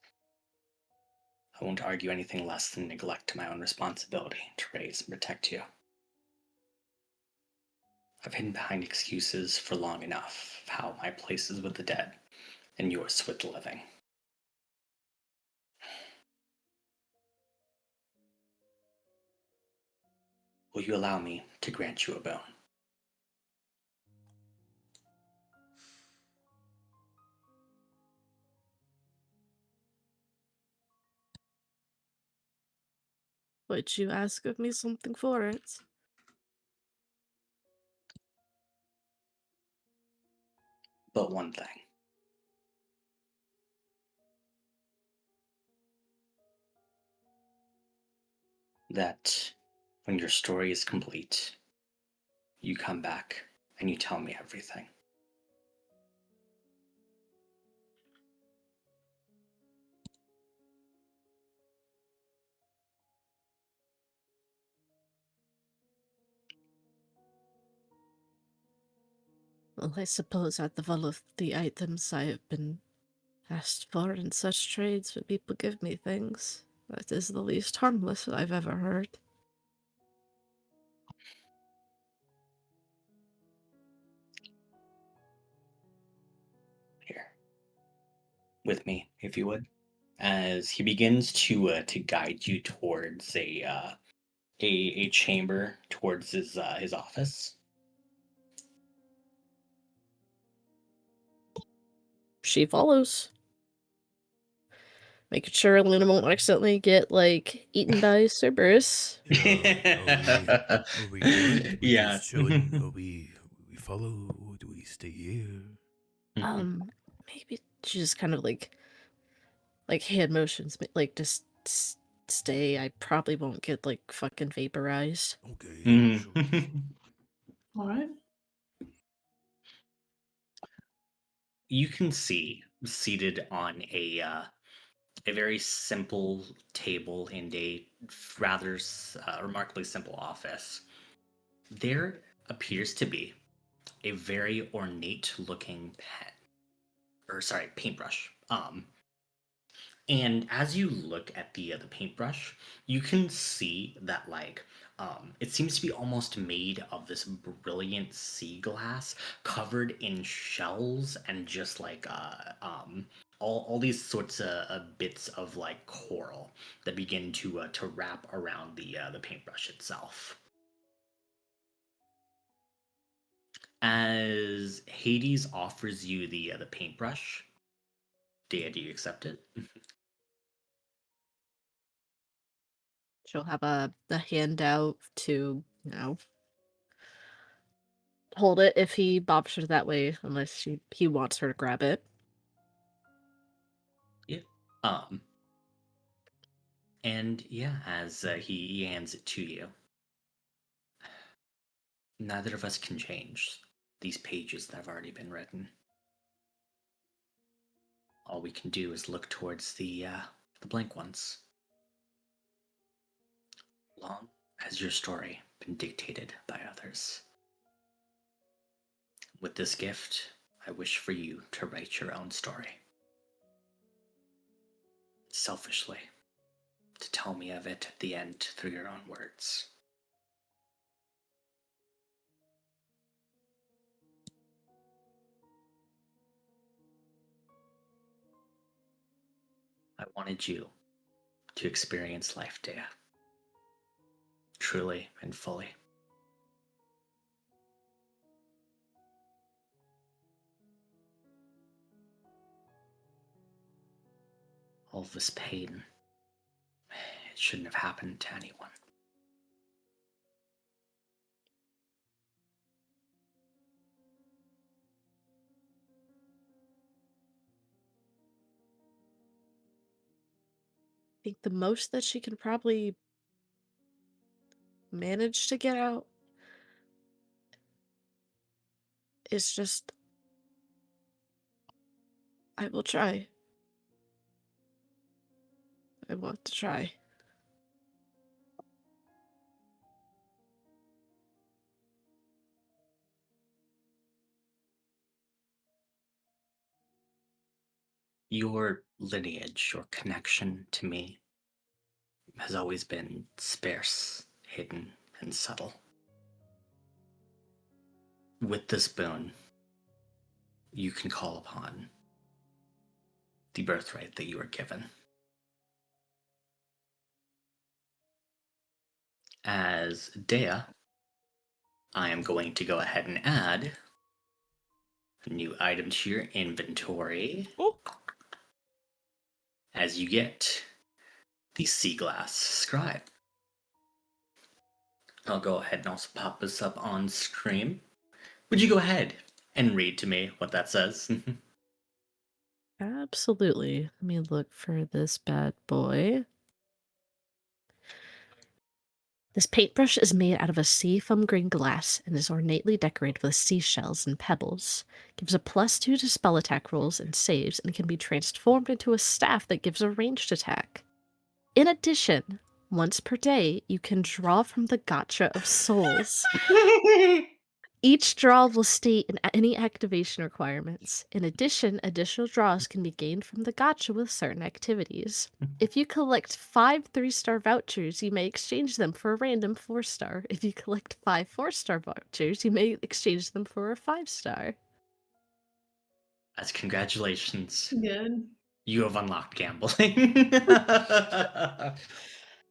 I won't argue anything less than neglect to my own responsibility to raise and protect you. I've hidden behind excuses for long enough of how my place is with the dead and yours with the living. Will you allow me to grant you a boon? Would you ask of me something for it? But one thing. That when your story is complete, you come back and you tell me everything. Well, I suppose at the value of the items I have been asked for in such trades when people give me things, that is the least harmless I've ever heard. Here, with me, if you would. As he begins to guide you towards a chamber towards his office. She follows. Making sure Luna won't accidentally get, like, eaten by Cerberus. Are we good? We Yeah. just chilling? Are we follow? Or do we stay here? Maybe she just kind of, like hand motions, like, just stay. I probably won't get, like, fucking vaporized. Okay, Mhm. sure. All right. You can see seated on a very simple table in a rather remarkably simple office. There appears to be a very ornate looking pen, or sorry, paintbrush. And as you look at the paintbrush, you can see that it seems to be almost made of this brilliant sea glass covered in shells and just all these sorts of bits of like coral that begin to wrap around the paintbrush itself. As Hades offers you the paintbrush, Dea, do you accept it? She'll have a handout to, hold it if he bobs her that way, unless he wants her to grab it. Yeah. And yeah, as he hands it to you, neither of us can change these pages that have already been written. All we can do is look towards the blank ones. Long has your story been dictated by others. With this gift, I wish for you to write your own story. Selfishly, to tell me of it at the end through your own words. I wanted you to experience life, Dea. Truly and fully. All this pain, it shouldn't have happened to anyone. I think the most that she can probably manage to get out is just, I will try. I want to try. Your lineage, your connection to me, has always been sparse, hidden, and subtle. With this boon, you can call upon the birthright that you were given. As Dea, I am going to go ahead and add a new item to your inventory. Oh. As you get the Sea Glass Scribe. I'll go ahead and also pop this up on screen. Would you go ahead and read to me what that says? Absolutely. Let me look for this bad boy. This paintbrush is made out of a seafoam green glass and is ornately decorated with seashells and pebbles. Gives a +2 to spell attack rolls and saves, and can be transformed into a staff that gives a ranged attack. In addition, once per day, you can draw from the Gacha of Souls. Each draw will state any activation requirements. In addition, additional draws can be gained from the gacha with certain activities. If you collect 5 3-star vouchers, you may exchange them for a random 4-star. If you collect 5 4-star vouchers, you may exchange them for a 5-star. That's congratulations. Good. You have unlocked gambling.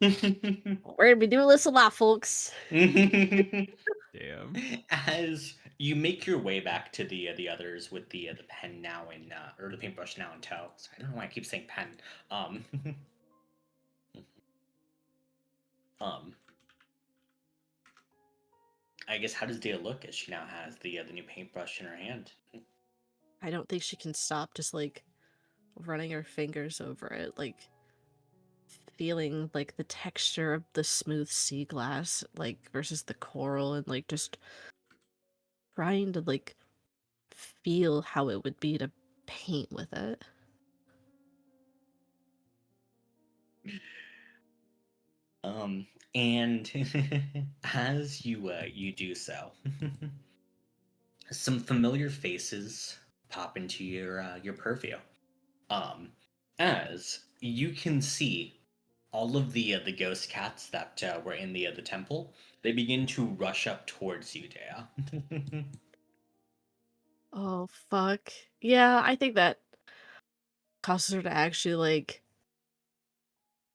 We're gonna be doing this a lot, folks. Damn. As you make your way back to the others with the pen now in or the paintbrush now in tow. Sorry, I don't know why I keep saying pen. I guess how does Dea look as she now has the new paintbrush in her hand? I don't think she can stop just running her fingers over it, feeling the texture of the smooth sea glass versus the coral, and just trying to feel how it would be to paint with it. And as you do so, some familiar faces pop into your purview. As you can see all of the ghost cats that were in the temple. They begin to rush up towards you, Dea. Oh, fuck. Yeah, I think that causes her to actually, like,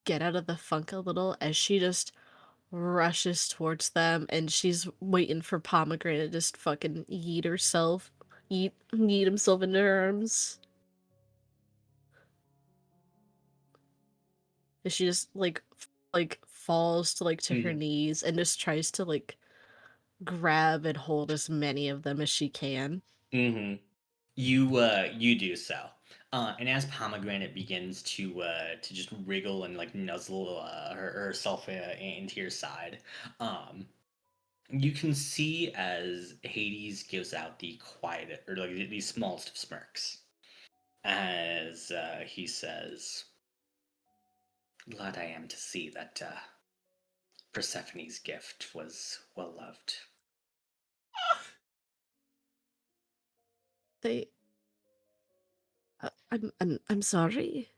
get out of the funk a little as she just rushes towards them and she's waiting for Pomegranate to just fucking yeet himself into her arms. And she just like falls to her Mhm. knees and just tries to like grab and hold as many of them as she can. Mm-hmm. You do so. And as Pomegranate begins to just wriggle and like nuzzle herself into your side, um, you can see as Hades gives out the quiet or like the smallest of smirks as he says, "Glad I am to see that Persephone's gift was well loved." They I'm sorry.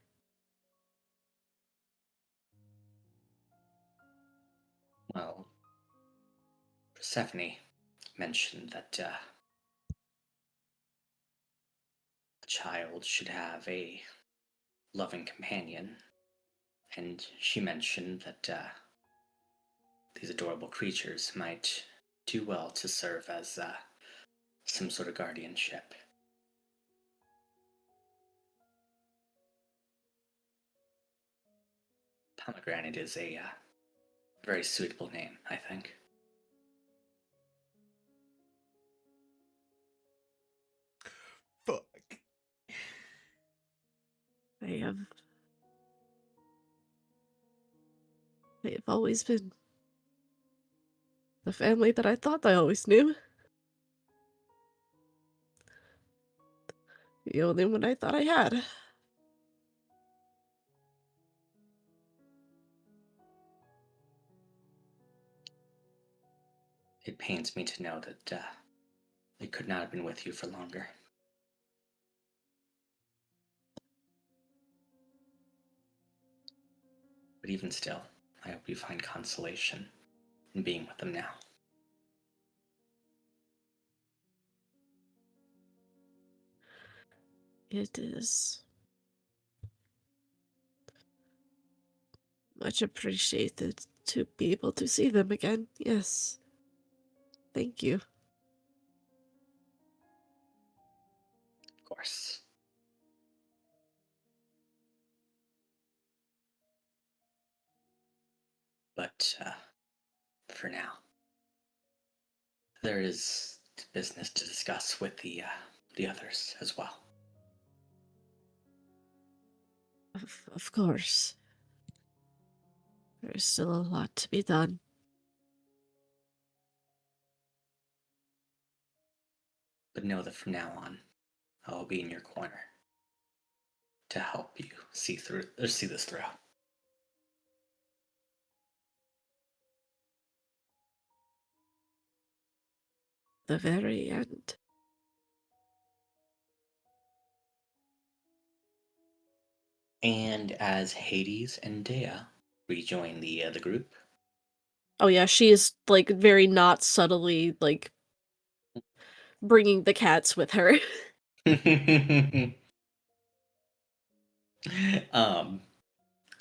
Well, Persephone mentioned that a child should have a loving companion, and she mentioned that these adorable creatures might do well to serve as some sort of guardianship. Pomegranate is a very suitable name, I think. Fuck. They have they've always been the family that I thought I always knew. The only one I thought I had. It pains me to know that they could not have been with you for longer. But even still, I hope you find consolation in being with them now. It is much appreciated to be able to see them again. Yes. Thank you. Of course. But for now, there is business to discuss with the others as well. Of course. There's still a lot to be done. But know that from now on, I will be in your corner to help you see this through. The very end. And as Hades and Dea rejoin the group, Oh yeah, she is like very not subtly like bringing the cats with her. um,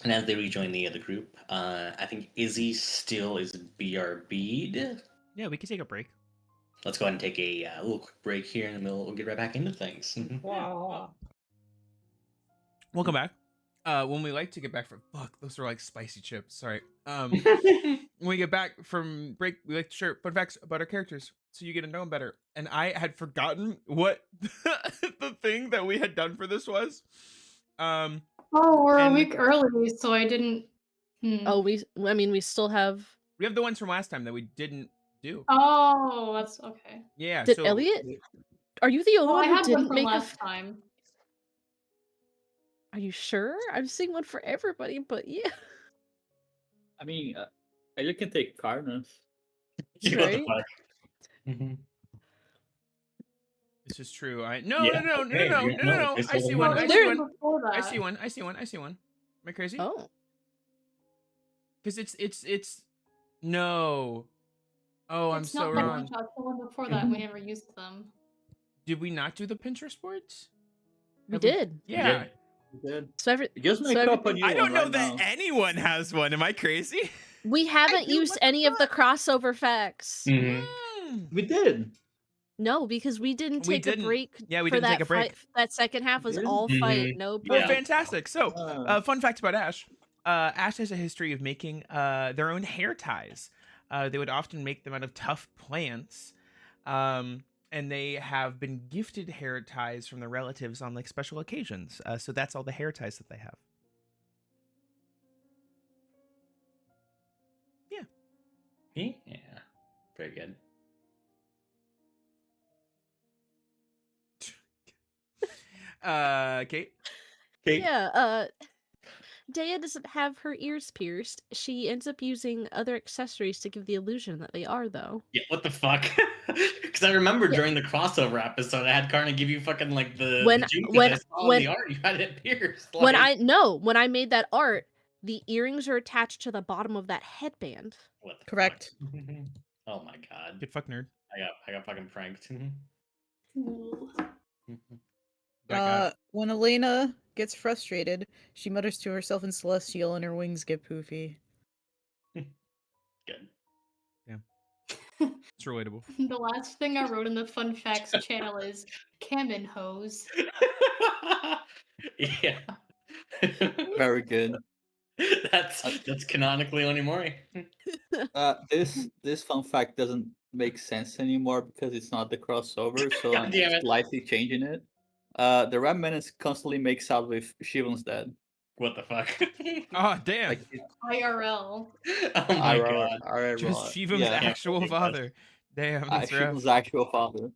and as they rejoin the group, I think Izzy still is BRB'd. Yeah, we can take a break. Let's go ahead and take a little quick break here, and then we'll get right back into things. Wow. Welcome back. When we like to get back from those are like spicy chips. Sorry. When we get back from break, we like to share fun facts about our characters so you get to know them better. And I had forgotten what the thing that we had done for this was. Oh, we're a and- week early, so I didn't. Oh, we still have. We have the ones from last time that we didn't do. Oh, that's okay. Yeah. Did so Elliot? Are you the only Well, I one who had one didn't from make last time. Are you sure? I'm seeing one for everybody, but yeah. I mean, you can take Cardinals. Right? This is true. Yeah, okay, No. no, I see it's one. all I right. see No, one. it was before that. I see one. Am I crazy? Oh, Because it's no. Oh, I'm It's so not the one wrong. shot. The one before that, we never used them. Did we not do the Pinterest boards? we Have did. Yeah. Good. So Just make up a everything. new I don't one know right that now. anyone has one. Am I crazy? We haven't do, used what the any of the fuck? crossover facts. Mm. We did. No, because we didn't We take a didn't. break. Yeah, we for didn't that take a break. fight. That second half was Didn't? all fight, no Mhm. Well, break. Yeah. fantastic. So, fun fact about Ash. Ash has a history of making their own hair ties. They would often make them out of tough plants. And they have been gifted hair ties from their relatives on like special occasions. So that's all the hair ties that they have. Yeah. Very good. Kate? Yeah, Dea doesn't have her ears pierced. She ends up using other accessories to give the illusion that they are, though. Yeah, what the fuck? Because I remember Yeah. during the crossover episode, I had Karna give you fucking like the When- juice when- I saw when- in the art you had it pierced. When like- when I made that art, the earrings are attached to the bottom of that headband. What the Correct. fuck? Oh my god. Good fuck nerd. I got fucking pranked. Cool. When Elena gets frustrated, she mutters to herself in Celestial and her wings get poofy. Good. It's relatable. The last thing I wrote in the fun facts channel is Kamen hose. Yeah. Very good. That's canonically Onimori. This fun fact doesn't make sense anymore because it's not the crossover, so God I'm damn it. slightly changing it. The Red Menace constantly makes out with Shivan's dad. What the fuck? Oh, damn. Like IRL. Oh my god. Just Shivam's yeah, actual believe father. Damn, that's rough. Shivan's actual father.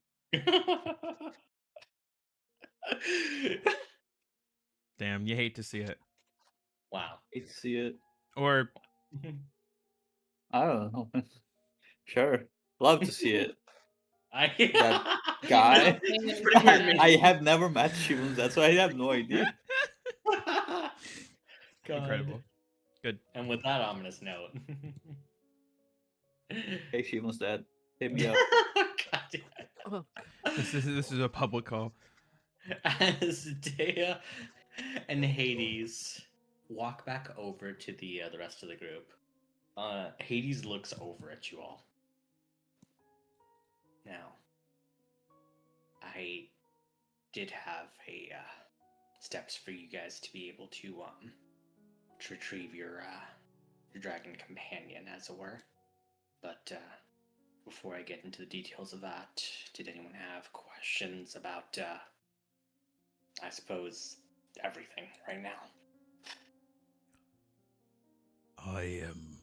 Damn, you hate to see it. Wow. Hate to see it. Or I don't know. Sure, love to see it. That guy. It's pretty weird. I have never met Shivan's dad, so I have no idea. God. incredible. Good. And with that ominous note. Hey, Shivan's dad, hit me up. God damn it. Oh. This is a public call. As Dea and Hades walk back over to the rest of the group, Hades looks over at you all. Now, I did have a steps for you guys to be able to retrieve your dragon companion, as it were. But before I get into the details of that, did anyone have questions about, I suppose, everything right now? I am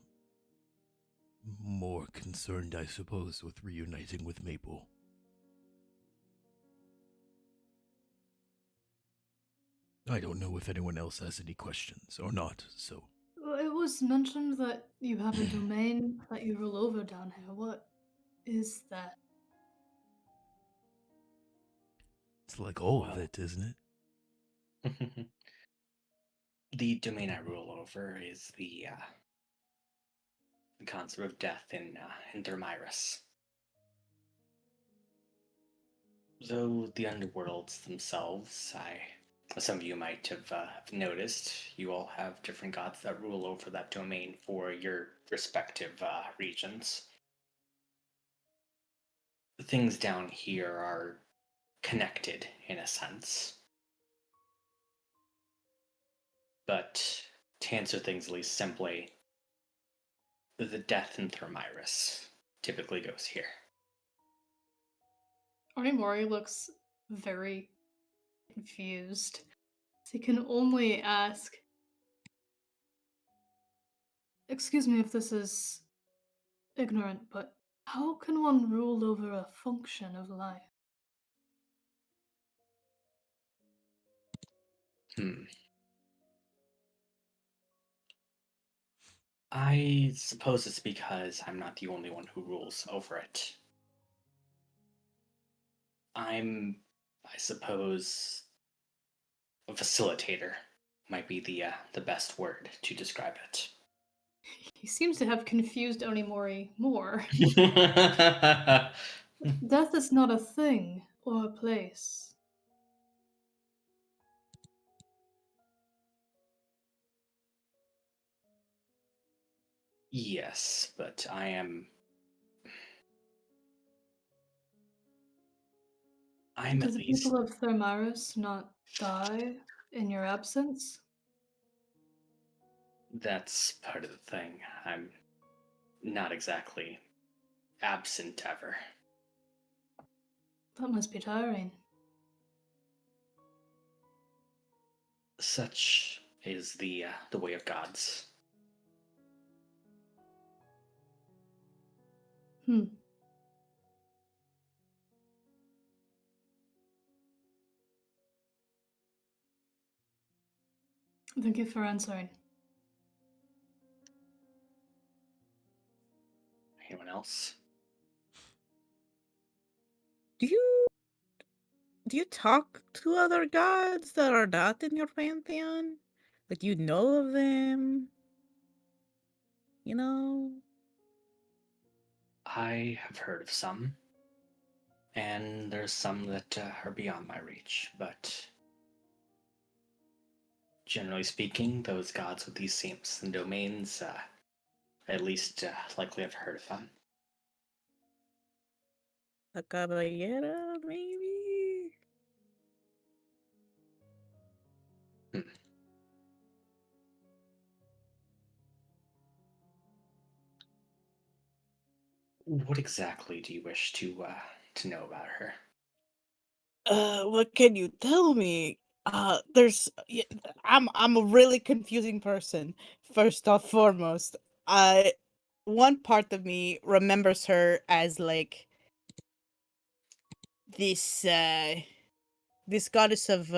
more concerned, I suppose, with reuniting with Maple. I don't know if anyone else has any questions or not, so... It was mentioned that you have a domain that you rule over down here. What is that? It's like all of it, isn't it? The domain I rule over is the concept of death in Thermyrus. Though the underworlds themselves, some of you might have noticed, you all have different gods that rule over that domain for your respective regions. The things down here are connected in a sense. But to answer things at least simply, the death in Thermyrus typically goes here. Onimori looks very confused. He can only ask, excuse me if this is ignorant, but how can one rule over a function of life? I suppose it's because I'm not the only one who rules over it. I'm, I suppose, a facilitator might be the best word to describe it. He seems to have confused Onimori more. Death is not a thing or a place. Yes, but I am. I'm Do at the least. people of Thermaris not die in your absence? That's part of the thing. I'm not exactly absent ever. That must be tiring. Such is the way of gods. Hmm. Thank you for answering. Anyone else? Do you talk to other gods that are not in your pantheon? Like you know of them? You know? I have heard of some, and there's some that are beyond my reach, but generally speaking, those gods with these seams and domains, at least likely I've heard of them. A caballera, maybe? What exactly do you wish to know about her? What can you tell me? I'm a really confusing person, first off foremost. Uh, one part of me remembers her as, like, this, this goddess of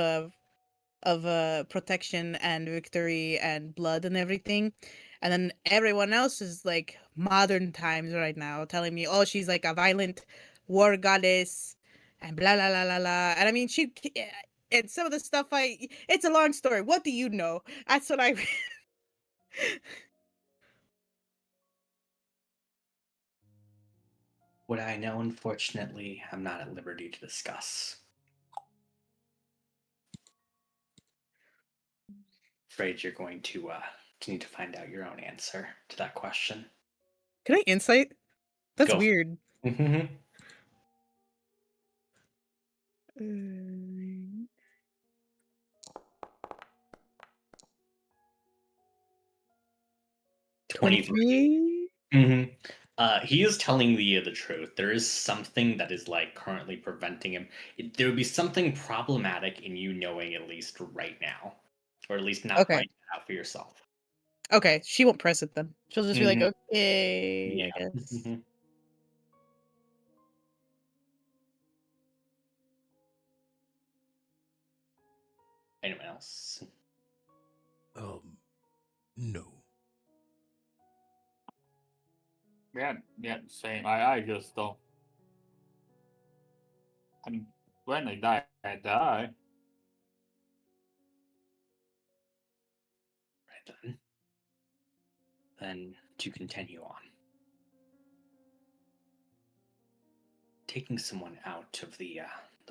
protection and victory and blood and everything. And then everyone else is like modern times right now telling me, oh, she's like a violent war goddess and blah blah blah blah blah. And I mean, and some of the stuff it's a long story. What do you know? That's what I. What I know, unfortunately, I'm not at liberty to discuss. Afraid you're going to need to find out your own answer to that question. Can I insight? That's Go. weird. Mm-hmm. 23. Mm-hmm. He is telling the truth. There is something that is like currently preventing him. There would be something problematic in you knowing at least right now, or at least not Okay. finding it out for yourself. Okay, she won't press it then. She'll just be like, Mhm. okay, Yeah. I guess. Mhm. Anyone else? No. Yeah, same. I just don't. I mean, when I die, I die. Right then. Then to continue on. Taking someone out of the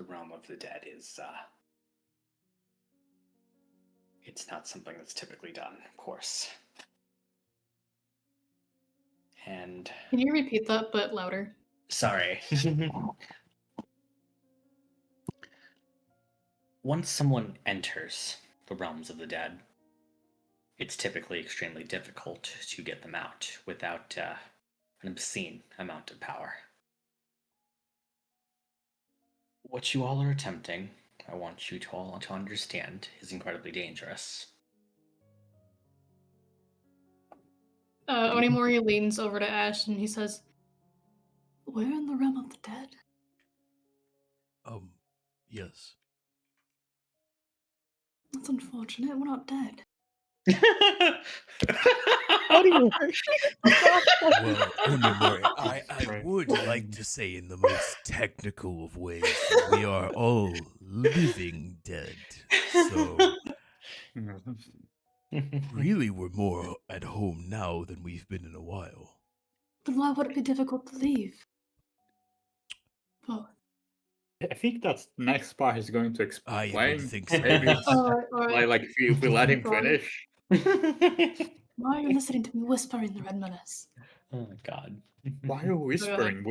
realm of the dead is it's not something that's typically done, of course. And Can you repeat that, but louder? sorry. Once someone enters the realms of the dead, it's typically extremely difficult to get them out without an obscene amount of power. What you all are attempting, I want you to all to understand, is incredibly dangerous. Onimori leans over to Ash and he says, "We're in the realm of the dead." Yes. That's unfortunate. We're not dead. How do you Well, Onimori, I Right. would like to say in the most technical of ways that we are all living dead. So Really, we're more at home now than we've been in a while. Then why would it be difficult to leave? Oh, I think that's the next part he's going to I explain. don't think so. Maybe it's alright, alright. like if we let him Sorry. finish. Why are you listening to me whisper in the red menace? Oh my god. Why are you whispering?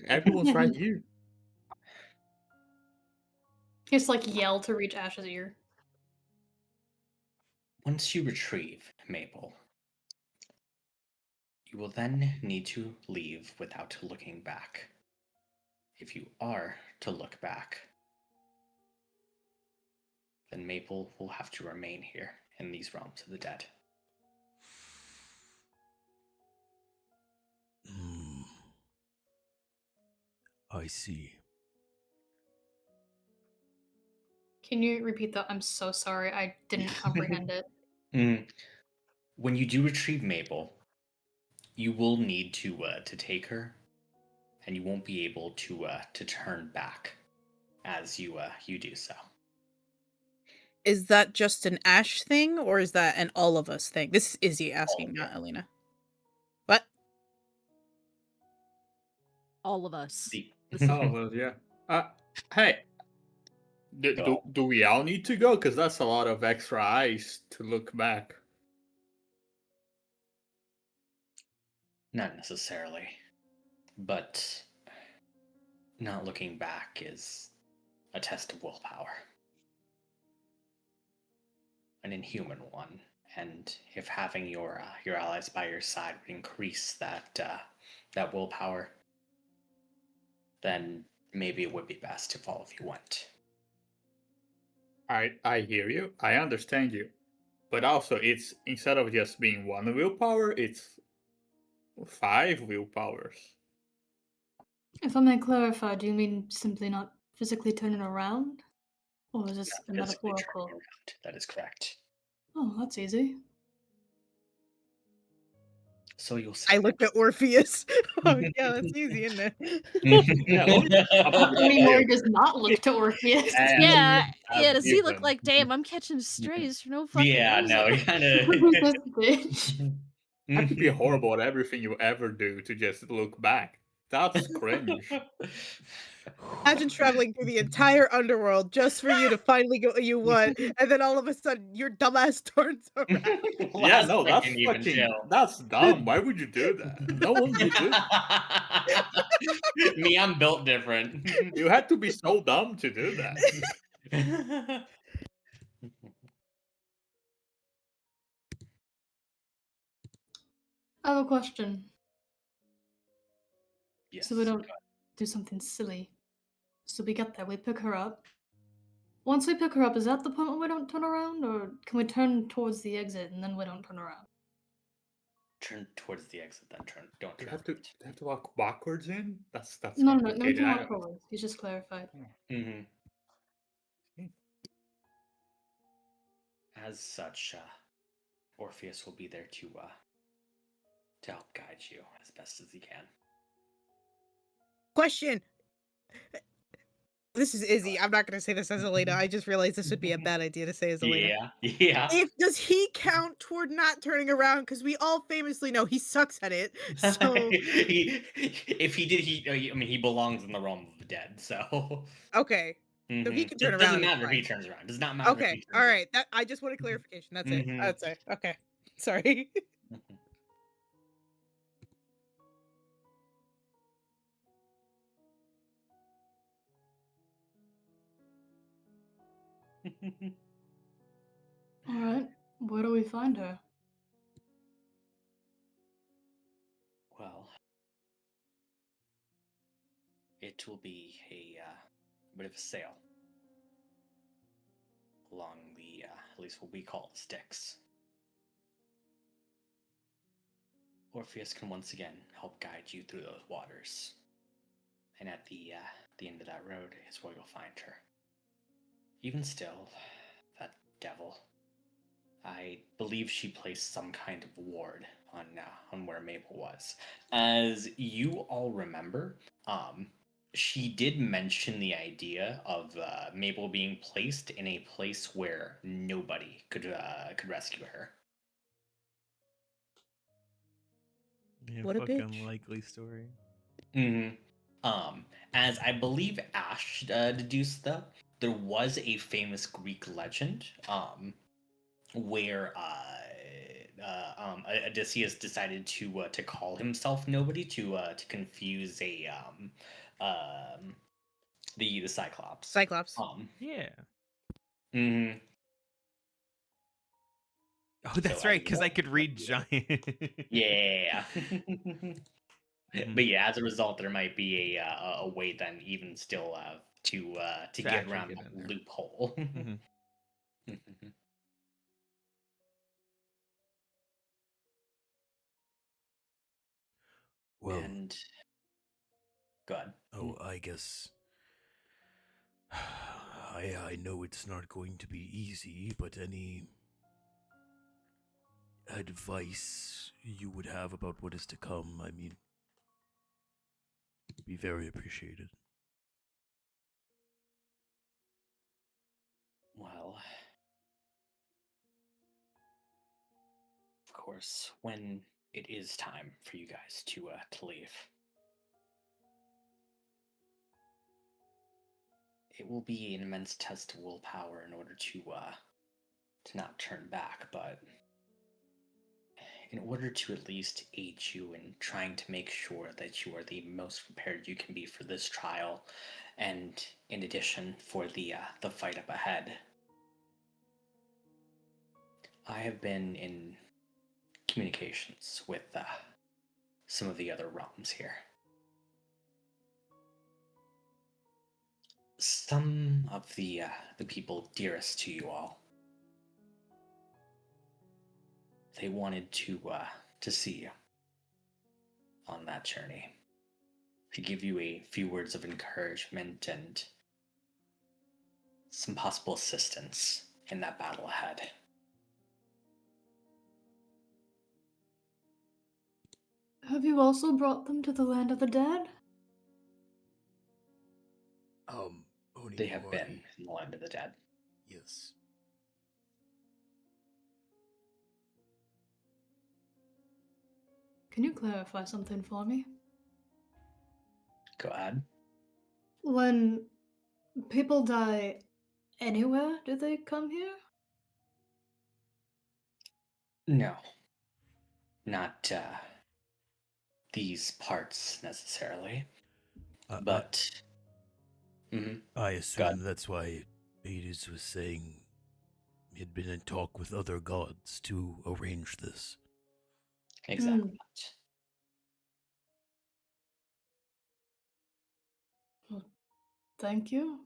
Everyone's right here. He just like yell to reach Ash's ear. Once you retrieve Maple, you will then need to leave without looking back. If you are to look back, then Maple will have to remain here in these realms of the dead. I see. Can you repeat that? I'm so sorry. I didn't comprehend it. When you do retrieve Maple, you will need to take her, and you won't be able to turn back as you do so. Is that just an Ash thing, or is that an all of us thing? This is Izzy asking, All of not you. Elena. What? All of us. Oh, well, yeah. Hey, Go. do we all need to go? Because that's a lot of extra eyes to look back. Not necessarily, but not looking back is a test of willpower. An inhuman one, and if having your allies by your side would increase that willpower, then maybe it would be best if all of you went. I hear you. I understand you. But also, it's instead of just being one willpower, it's 5 willpowers. If I may clarify, do you mean simply not physically turning around? Or is this a Physically turning metaphorical? around. That is correct. Oh, that's easy. So you'll see. I looked at Orpheus. Oh, yeah, that's easy, isn't it? Onimori does not look to Orpheus. Yeah, does he look even. like, damn, I'm catching strays for no fucking Yeah, reason. no, kind of. This bitch. Have to be horrible at everything you ever do to just look back. That's cringe. Imagine traveling through the entire underworld just for you to finally get what you want, and then all of a sudden your dumbass turns around. Yeah, no, that's second even fucking. chill. That's dumb. Why would you do that? No one would do that. Me, I'm built different. You had to be so dumb to do that. I have a question. Yes. So we don't do something silly. So we get there, we pick her up. Once we pick her up, is that the point where we don't turn around? Or can we turn towards the exit and then we don't turn around? Turn towards the exit, then don't You turn. have to walk backwards in. That's No, we complicated. can walk forward. He's just clarified. Mm-hmm. As such, Orpheus will be there to help guide you as best as he can. Question. This is Izzy. I'm not going to say this as Elena. I just realized this would be a bad idea to say as Elena. Yeah. Does he count toward not turning around? Because we all famously know he sucks at it. So if he did, he belongs in the realm of the dead. So okay, so he can turn it around. doesn't matter if he turns around. Does not matter. Okay, if he turns all right. That I just wanted clarification. That's it. That's it. Okay, sorry. Alright, where do we find her? Well, it will be a bit of a sail along the, at least what we call the Styx. Orpheus can once again help guide you through those waters. And at the end of that road is where you'll find her. Even still, that devil. I believe she placed some kind of ward on where Mabel was. As you all remember, She did mention the idea of Mabel being placed in a place where nobody could rescue her. Yeah, What a fucking bitch. likely story. Mm-hmm. As I believe Ash deduced, though, there was a famous Greek legend where Odysseus decided to call himself nobody to confuse the Cyclops. Cyclops. Yeah. Mhm. Oh, that's So as right, a because I result, could there read might be giant. yeah. Mhm. But yeah, as a result, there might be a way then even still to To get actually around get that in there. loophole. Mhm. Well, And good. oh, I guess I know it's not going to be easy, but any advice you would have about what is to come, I mean, be very appreciated. Well, of course, when it is time for you guys to leave, it will be an immense test of willpower in order to not turn back, but in order to at least aid you in trying to make sure that you are the most prepared you can be for this trial, and in addition for the fight up ahead, I have been in communications with some of the other realms here. Some of the people dearest to you all, they wanted to see you on that journey, to give you a few words of encouragement and some possible assistance in that battle ahead. Have you also brought them to the land of the dead? They have Onigawari, been in the land of the dead. yes. Can you clarify something for me? Go ahead. When people die anywhere, do they come here? No, not these parts necessarily, I, I, but mhm, I go ahead. assume that's why Hades was saying he'd been in talk with other gods to arrange this. Exactly. Well, thank you.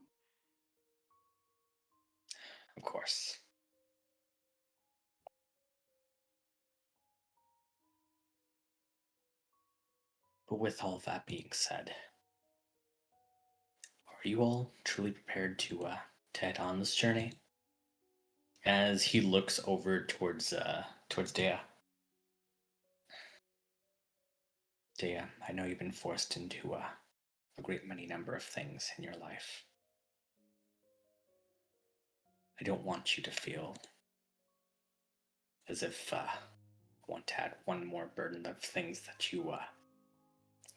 Of course. But with all that being said, are you all truly prepared to head on this journey? As he looks over towards Dea. Dea, I know you've been forced into a great many number of things in your life. I don't want you to feel as if want to add one more burden of things that you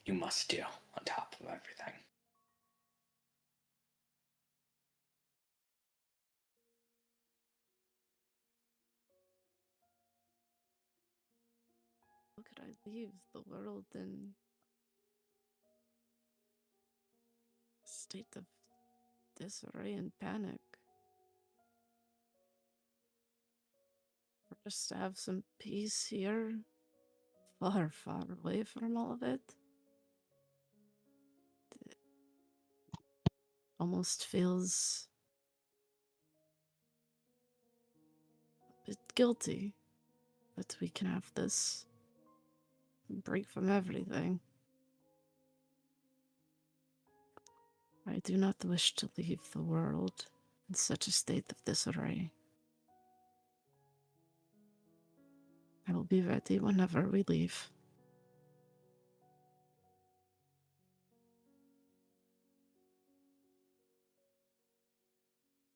must do on top of everything. How could I leave the world in a state of disarray and panic? Or just to have some peace here, far, far away from all of it? It almost feels a bit guilty that we can have this break from everything. I do not wish to leave the world in such a state of disarray. I will be ready whenever we leave.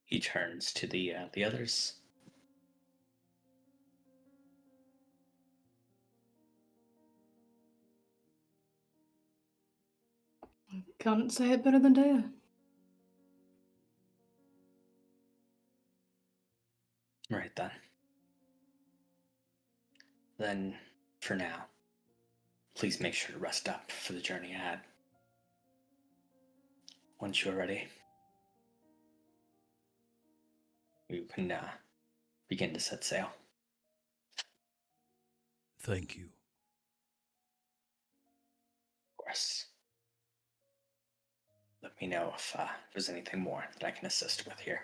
He turns to the others. Can't say it better than Dea. Right then. Then, for now, please make sure to rest up for the journey ahead. Once you're ready, we can begin to set sail. Thank you. Of course. Let me know if there's anything more that I can assist with here.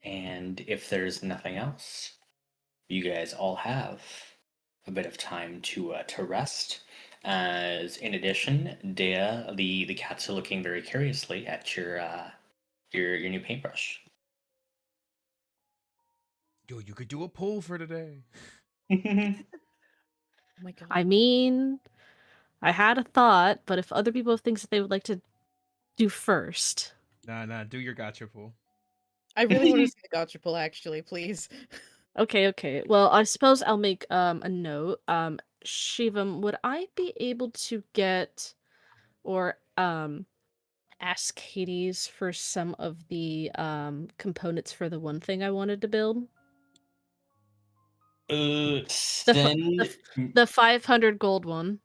And if there's nothing else, you guys all have a bit of time to rest. As in addition, Dea, the cats are looking very curiously at your new paintbrush. Yo, you could do a poll for today. Oh my god. I mean, I had a thought, but if other people have things that they would like to do first. Nah, do your gotcha poll. I really want to see the gotcha pull, actually, please. Okay. Well, I suppose I'll make a note. Shivam, would I be able to get or ask Hades for some of the components for the one thing I wanted to build? Send The 500 gold one.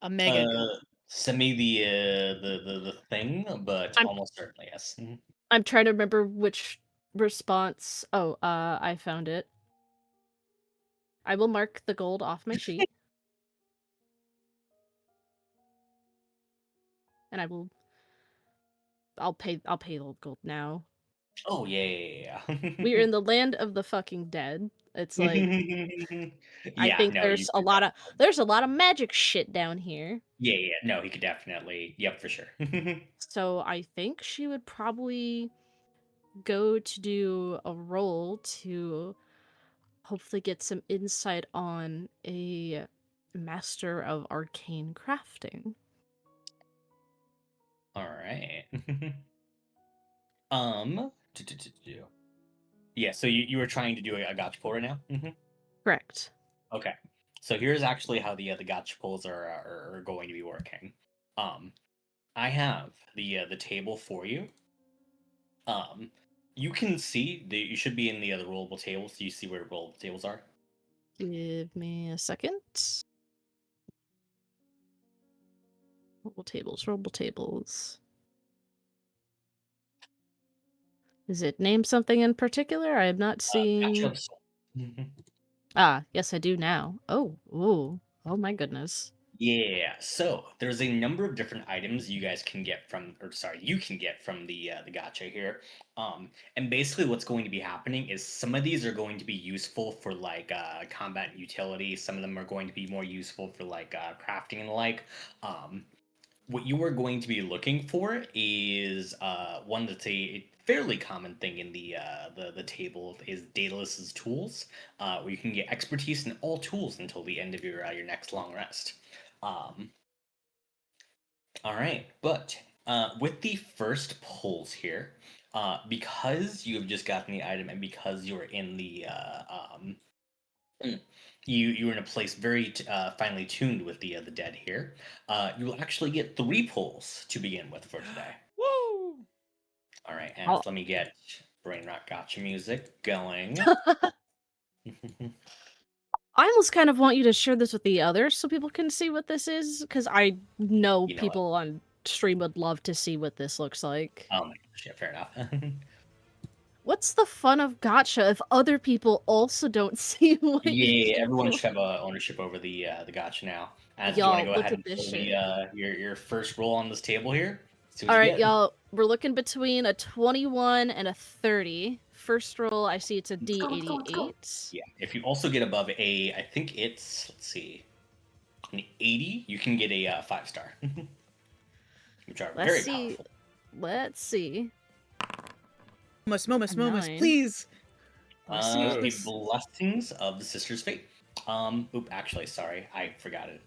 A mega good. send me the thing, but I'm- almost certainly yes. Mhm. I'm trying to remember which response. Oh, I found it. I will mark the gold off my sheet. And I'll pay the gold now. Oh yeah. We are in the land of the fucking dead. It's like I Yeah, think no, you there's a could lot of magic shit down here. yeah, no, he could definitely, yep, for sure. So I think she would probably go to do a roll to hopefully get some insight on a master of arcane crafting. All right. Yeah, so you were trying to do a gotcha pull right now? Correct. Okay. So here's actually how the gotcha pulls are going to be working. I have the table for you. You can see that you should be in the other rollable tables. Do you see where rollable tables are? Give me a second. Rollable tables. Is it named something in particular? I am not Gotcha seeing. of soul. Ah, yes, I do now. Oh my goodness. Yeah, so there's a number of different items you guys can get from, or sorry, you can get from the gacha here. And basically what's going to be happening is some of these are going to be useful for like combat and utility. Some of them are going to be more useful for like crafting and the like. What you are going to be looking for is one that's a fairly common thing in the table is Daedalus's tools, where you can get expertise in all tools until the end of your next long rest. All right, but with the first pulls here, because you have just gotten the item and because you're in the you're in a place very finely tuned with the dead here, you will actually get 3 pulls to begin with for today. Woo! All right, and let me get Brain Rock Gotcha music going. I almost kind of want you to share this with the others so people can see what this is, because I know You know people on stream would love to see what this looks like. Oh my gosh, yeah, fair enough. What's the fun of gotcha if other people also don't see what Yeah, everyone should have ownership over the gotcha now. As do you want to Y'all, go look ahead at and this pull shit. your first roll on this table here? See what All you right, get. y'all, we're looking between a 21 and a 30. First roll, I see it's a Let's go. D88. Yeah, if you also get above a, I think it's, let's see, an 80, you can get a 5-star, which are Let's very see. powerful. Let's see. Momus, Nine. please. The blessings of the Sister's Fate. Actually, sorry, I forgot it.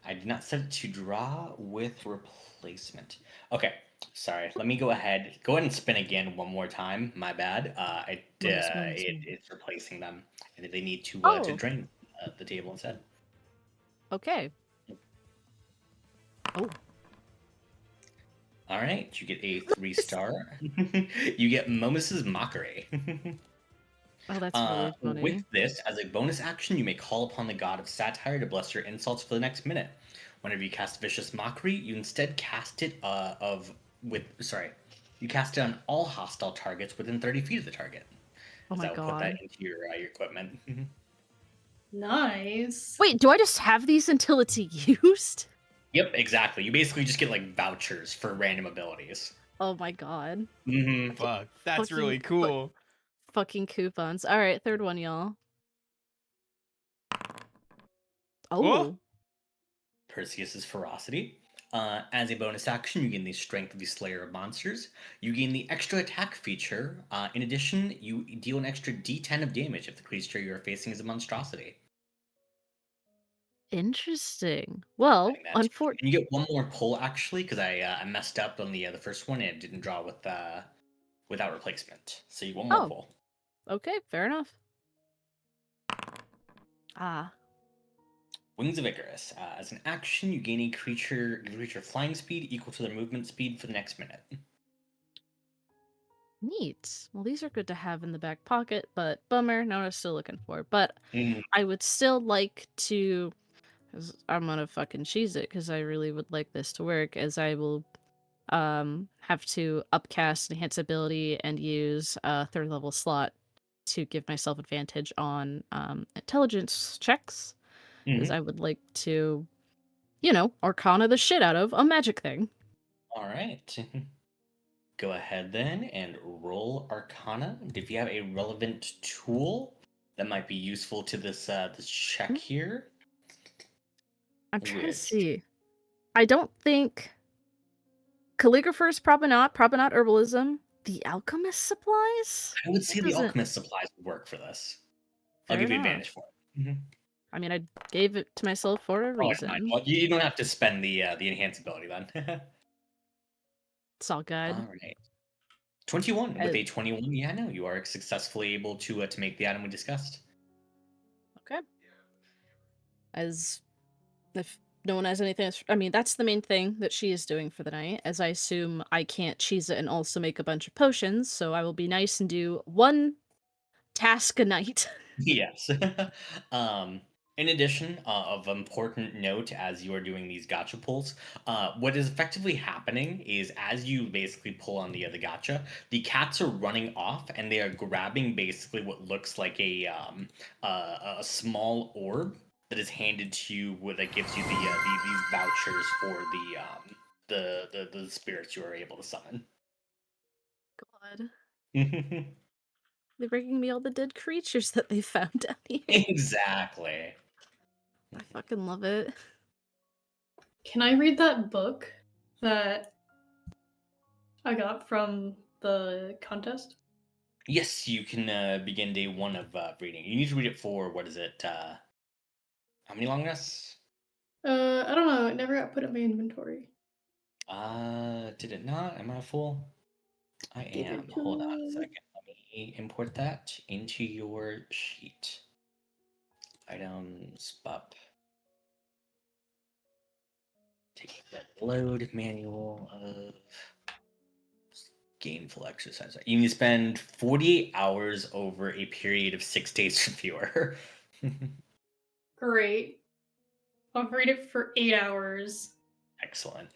I did not set it to draw with replacement. Okay, sorry. Let me go ahead. Go ahead and spin again one more time. My bad. It's replacing them, and they need to Oh, drain the table instead. okay. Oh, All right, you get a 3-star. You get Momus's Mockery. oh, that's really funny. With this, as a bonus action, you may call upon the god of satire to bless your insults for the next minute. Whenever you cast Vicious Mockery, you instead cast it you cast it on all hostile targets within 30 feet of the target. Oh my So put that god. into your equipment. Nice. Wait, do I just have these until it's used? Yep, exactly. You basically just get like vouchers for random abilities. Oh my god. Mm-hmm. Fuck, that's Fucking really cool. Fucking coupons. All right, third one, y'all. Oh. Oh, Perseus's Ferocity. As a bonus action, you gain the Strength of the Slayer of Monsters. You gain the extra attack feature. In addition, you deal an extra D10 of damage if the creature you are facing is a monstrosity. interesting. Well, And unfortunately, you get one more pull actually, because I messed up on the first one and it didn't draw with without replacement. So you get one more Oh. pull. Okay, fair enough. Ah, Wings of Icarus. As an action, you gain a creature flying speed equal to their movement speed for the next minute. neat. Well, these are good to have in the back pocket, but bummer, not what I was still looking for. But Mhm. I would still like to, 'cause I'm gonna fucking cheese it, because I really would like this to work, as I will have to upcast enhance ability and use a 3rd level slot to give myself advantage on intelligence checks, because Mhm. I would like to, arcana the shit out of a magic thing. All right. Go ahead then and roll Arcana. If you have a relevant tool that might be useful to this check here. I'm trying to Which see. I don't think calligrapher's probably not herbalism. The alchemist supplies? I would That say the doesn't. alchemist supplies would work for this. I'll Fair give you enough. advantage for it. Mhm. I mean, I gave it to myself for a Oh, it's reason. fine. Well, you don't have to spend the enhance ability then. It's all good. All right. 21. With Uh, a 21, yeah, no, you are successfully able to make the item we discussed. Okay. As if no one has anything else, I mean, that's the main thing that she is doing for the night, as I assume I can't cheese it and also make a bunch of potions, so I will be nice and do one task a night. Yes. In addition, of important note, as you are doing these gotcha pulls, what is effectively happening is as you basically pull on the gotcha, the cats are running off and they are grabbing basically what looks like a small orb that is handed to you, that gives you these vouchers for the spirits you are able to summon. God. They're bringing me all the dead creatures that they found down here. Exactly. I fucking love it. Can I read that book that I got from the contest? Yes, you can begin day 1 of reading. You need to read it for, what is it? How many long rests? I don't know. It never got put in my inventory. Did it not? Am I a fool? I Give am. it to Hold on a me. second. Let me import that into your sheet. Items, bup. Take that load manual of gainful exercise. You need to spend 48 hours over a period of 6 days or fewer. Great. I'll read it for 8 hours. Excellent.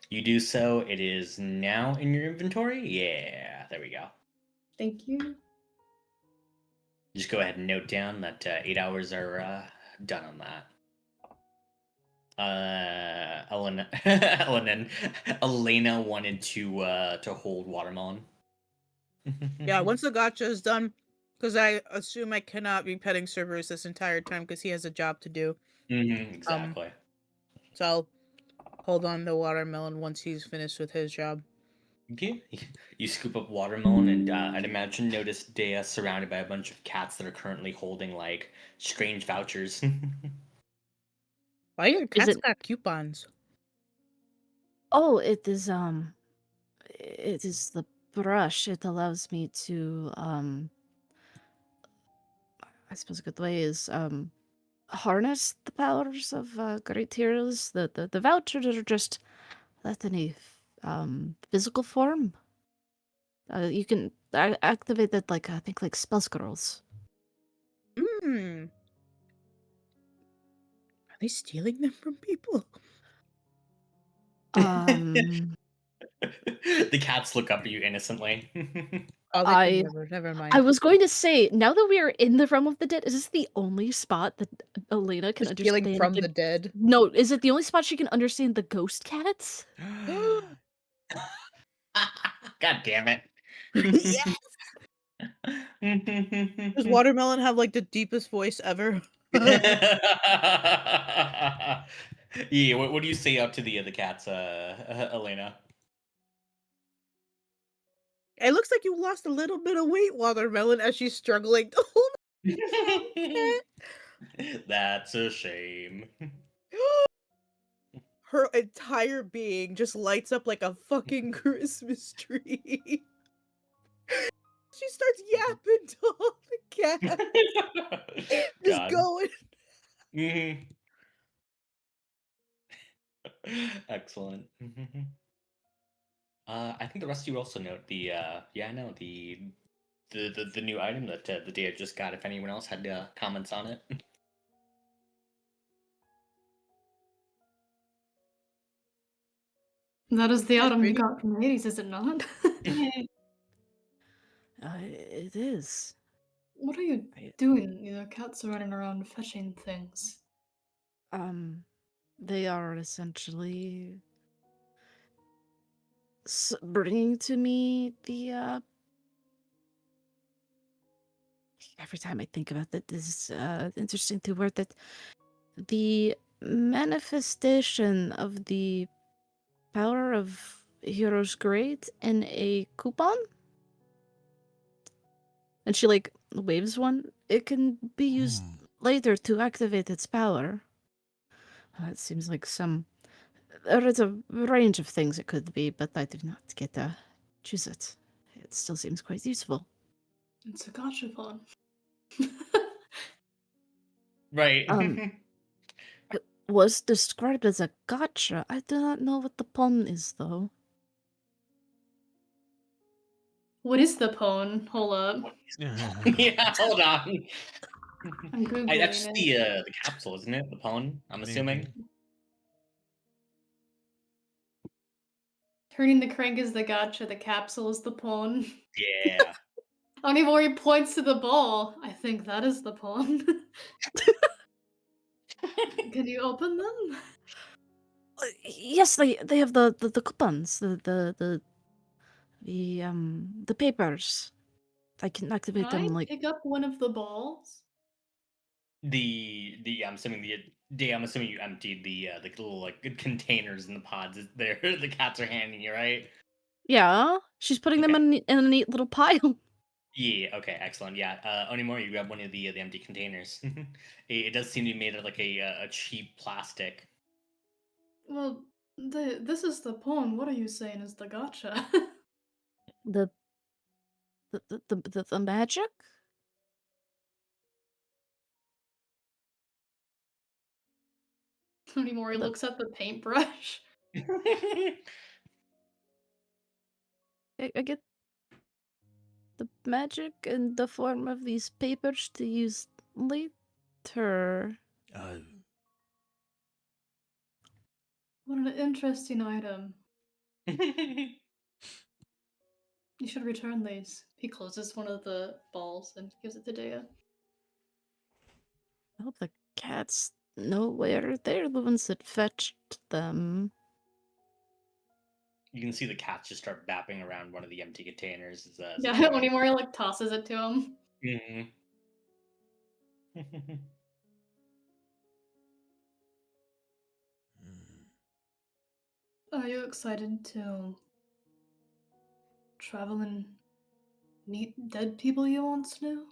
You do so. It is now in your inventory. Yeah, there we go. Thank you. Just go ahead and note down that 8 hours are done on that. Elena wanted to hold watermelon. Yeah, once the gotcha is done, because I assume I cannot be petting Cerberus this entire time because he has a job to do. Exactly. So I'll hold on the watermelon once he's finished with his job. Okay. You scoop up watermelon, and I'd imagine notice Dea surrounded by a bunch of cats that are currently holding like strange vouchers. Why your Is cats it? got coupons? Oh, it is. It is the brush. It allows me to. I suppose a good way is harness the powers of great heroes. The vouchers are just that in a physical form. You can activate that like I think like spell scrolls. Hmm. Are they stealing them from people? Um, The cats look up at you innocently. Oh, they could I never. Never I mind. was going to say now that we are in the realm of the dead, is this the only spot that Elena can They're stealing understand from the dead. No, is it the only spot she can understand the ghost cats? God damn it. Yeah. Does Watermelon have like the deepest voice ever? Yeah, what do you say up to the cats, Elena? It looks like you lost a little bit of weight, Watermelon, as she's struggling to hold it. That's a shame. Her entire being just lights up like a fucking Christmas tree. She starts yapping to all the cats. Just God. going. Mhm. Excellent. I think the rest of you also note the yeah, no, the new item that the Data just got. If anyone else had comments on it. That is the That's item you pretty. got from Hades, is it not? It is. What are you I- doing? You know, cats are running around fetching things. They are essentially bringing to me the every time I think about it, this is interesting to word that the manifestation of the power of Heroes Great in a coupon. And she like waves one. It can be used later to activate its power. It seems like there is a range of things it could be, but I do not get to choose it. It still seems quite useful. It's a gotcha phone. Right. It was described as a gotcha. I do not know what the pun is, though. What is the pwn? Hold up. Yeah, hold on. I'm That's googling just it. the capsule, isn't it? The pwn, I'm assuming. Turning the crank is the gotcha, the capsule is the pawn. Yeah. Onimori points to the ball. I think that is the pawn. Can you open them? Yes, they have the coupons, the papers. I can Can activate I them like pick up one of the balls? I'm assuming you emptied the little like containers and the pods there. The cats are handing you, right? yeah. She's putting them Okay. in a neat little pile. Yeah. Okay. Excellent. Yeah. Onimori, you grab one of the empty containers. It does seem to be made of like a cheap plastic. Well, this is the pawn. What are you saying is the gotcha? The the magic. Onimori The looks at the paintbrush. I get the magic in the form of these papers to use later. What an interesting item. You should return these. He closes one of the balls and gives it to Dea. I hope the cats know where they're the ones that fetched them. You can see the cats just start bapping around one of the empty containers. Yeah, Onimori like tosses it to him. Mm-hmm. Are you excited to travel and meet dead people you once knew?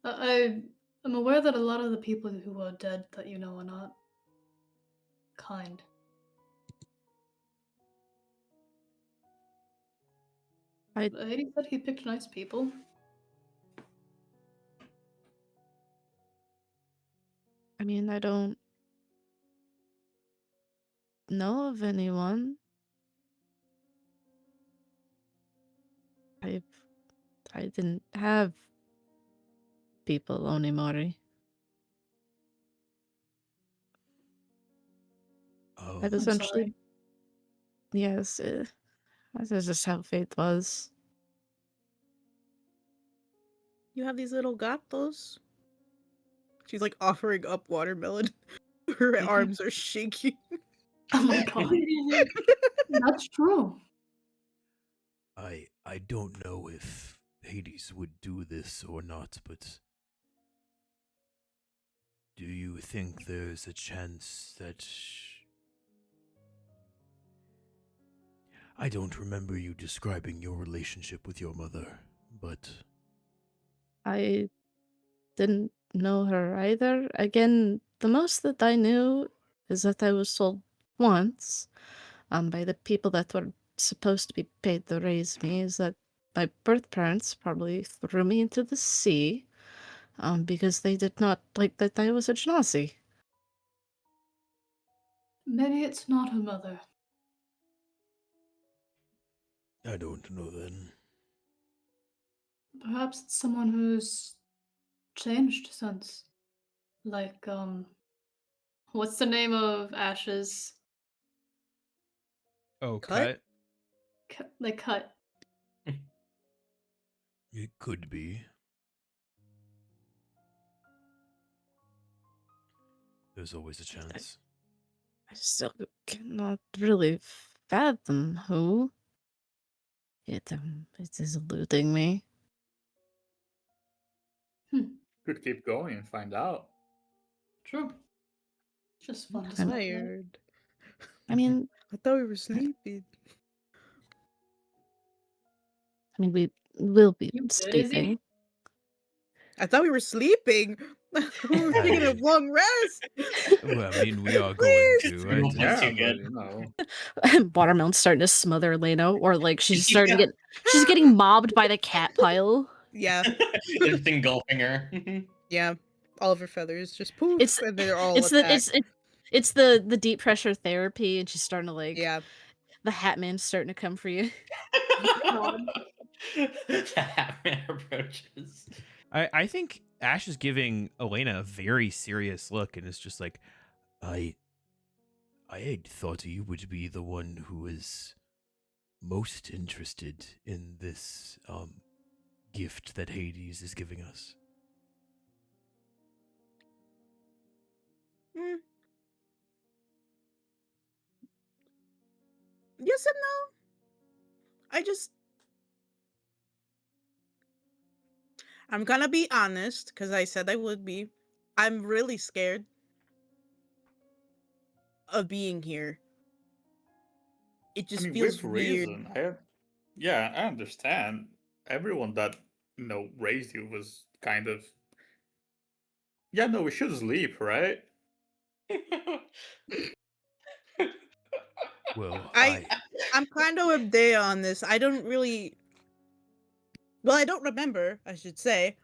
I'm aware that a lot of the people who are dead that you know are not kind. Hades said he picked nice people. I mean, I don't know of anyone. I didn't have people, Onimori. Oh, I I'm essentially, sorry. yes, that's just how fate was. You have these little gatos. She's like offering up watermelon. Her arms are shaking. Oh my god. That's true. I don't know if Hades would do this or not, but do you think there's a chance that... I don't remember you describing your relationship with your mother, but... I didn't know her either. Again, the most that I knew is that I was told once, by the people that were supposed to be paid to raise me, is that my birth parents probably threw me into the sea, because they did not like that I was a genasi. Maybe it's not her mother. I don't know then. Perhaps it's someone who's changed since. Like, what's the name of Ash's? Oh, Cut? Like, cut. It could be. There's always a chance. I still cannot really fathom who. It is eluding me. Could keep going and find out. True. Just fun to I'm speculate. Tired. I mean, I thought we were sleeping. we will be You busy? sleeping. I thought we were sleeping. We were taking a long rest. Well, I mean, we are going Please. to. Real Right? too But good. you know, Watermelon's starting to smother Elena, or like she's starting Yeah. to she's getting mobbed by the cat pile. Yeah, It's engulfing her. yeah. All of her feathers just poof, It's and they're all it's the attacked. it's the deep pressure therapy, and she's starting to like Yeah. the Hat Man's starting to come for you. God. The Batman approaches. I think Ash is giving Elena a very serious look and is just like, I had thought you would be the one who is most interested in this gift that Hades is giving us. Mm. Yes and no. I'm gonna be honest, because I said I would be. I'm really scared of being here. It just feels with weird. reason. I understand. Everyone that raised you was kind of. Yeah, no, we should sleep, right? Well, I'm kind of with Dea on this. I don't really. Well, I don't remember, I should say.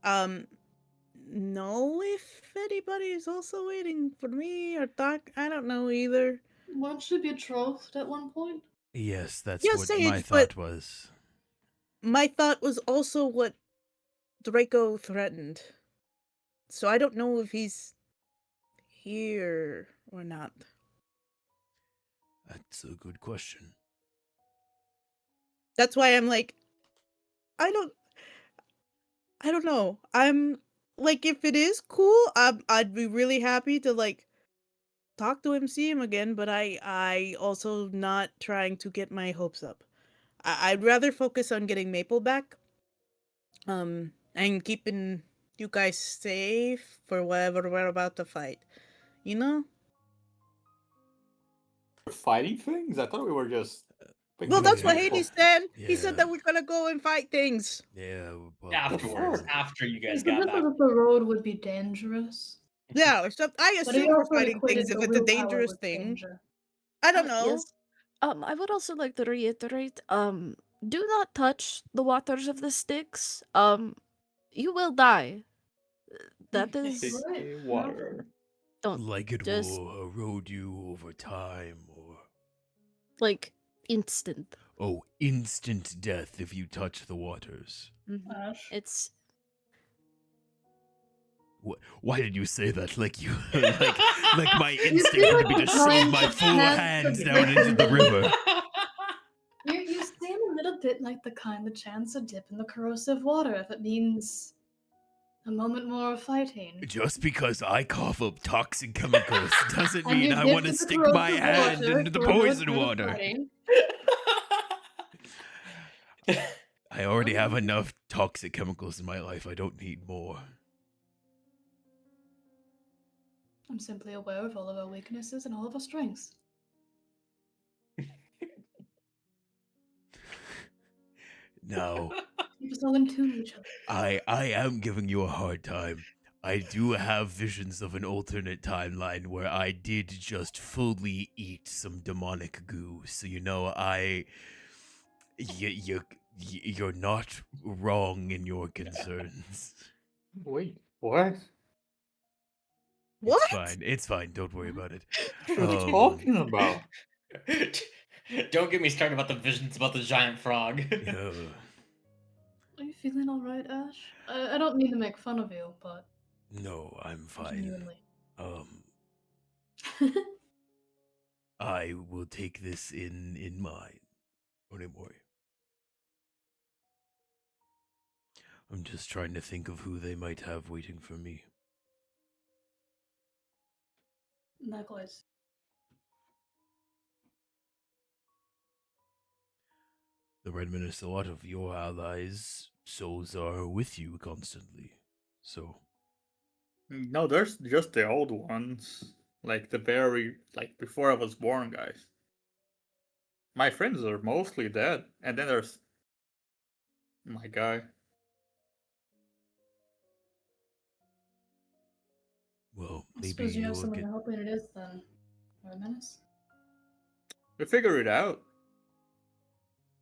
Know if anybody is also waiting for me or talk. I don't know either. Weren't you betrothed at one point? yes, that's Yeah, what Sage, my but- thought was. My thought was also what Draco threatened. So I don't know if he's here or not. That's a good question. That's why I'm like, I don't know. I'm like, if it is cool, I'd be really happy to like talk to him, see him again. But I also not trying to get my hopes up. I'd rather focus on getting Maple back, and keeping you guys safe for whatever we're about to fight. You know? We're fighting things? I thought we were just. Well, that's what Yeah. Hades said. He said Yeah. that we're gonna go and fight things. Yeah, well, Afterwards, fuck? after you He guys suggested got back. that the road would be dangerous. Yeah, or something. I But he assume for also fighting things equated if the it's a willpower dangerous with thing. danger. I don't know. Yes. I would also like to reiterate, do not touch the waters of the Styx. You will die. That is, Right, Sticky noted. water. don't Like it just will erode you over time, or like instant. oh, instant death if you touch the waters. Ash. It's Why did you say that? Like you, like my You instinct seem would be like to the shove kind my to full chance hands a down dip into in the river. You seem a little bit like the kind that chance a dip in the corrosive water if it means a moment more of fighting. Just because I cough up toxic chemicals doesn't And mean you I dipped want to in the stick my corrosive hand water into the for a good poison bit of water. fighting. I already have enough toxic chemicals in my life. I don't need more. I'm simply aware of all of our weaknesses and all of our strengths. Now, Keep us all in tune with each other. I am giving you a hard time. I do have visions of an alternate timeline where I did just fully eat some demonic goo. So you're not wrong in your concerns. Wait, what? What? It's fine. Don't worry about it. What are you talking about? Don't get me started about the visions about the giant frog. Uh, Are you feeling alright, Ash? I don't mean to make fun of you, but no, I'm fine. genuinely. I will take this in mind. Don't worry. I'm just trying to think of who they might have waiting for me. Likewise. The Red Minister, a lot of your allies' souls are with you constantly. So, No, there's just the old ones. Like before I was born, guys. My friends are mostly dead. And then there's my guy. well, I maybe suppose you have you'll someone get. to help when it is then. Or a menace? We figure it out.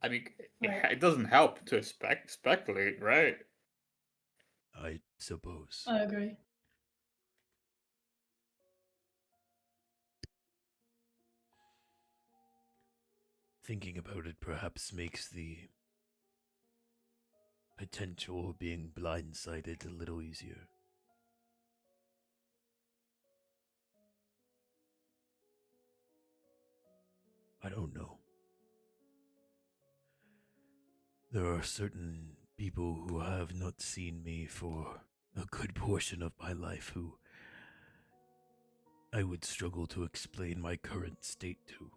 I mean, Right. it doesn't help to speculate, right? I suppose. I agree. Thinking about it perhaps makes the potential of being blindsided a little easier. I don't know. There are certain people who have not seen me for a good portion of my life who I would struggle to explain my current state to.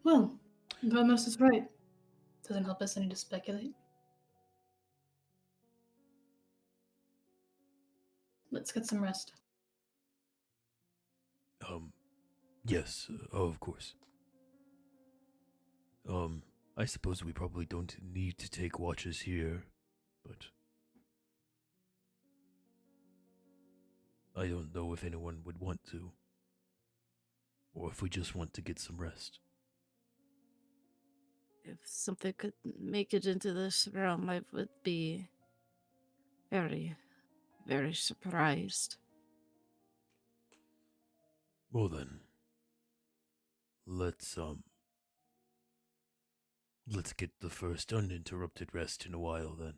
Well, Vermos is right. Doesn't help us any to speculate. Let's get some rest. Yes, of course. I suppose we probably don't need to take watches here, but I don't know if anyone would want to, or if we just want to get some rest. if something could make it into this realm, I would be very, very surprised. Well then, let's get the first uninterrupted rest in a while then.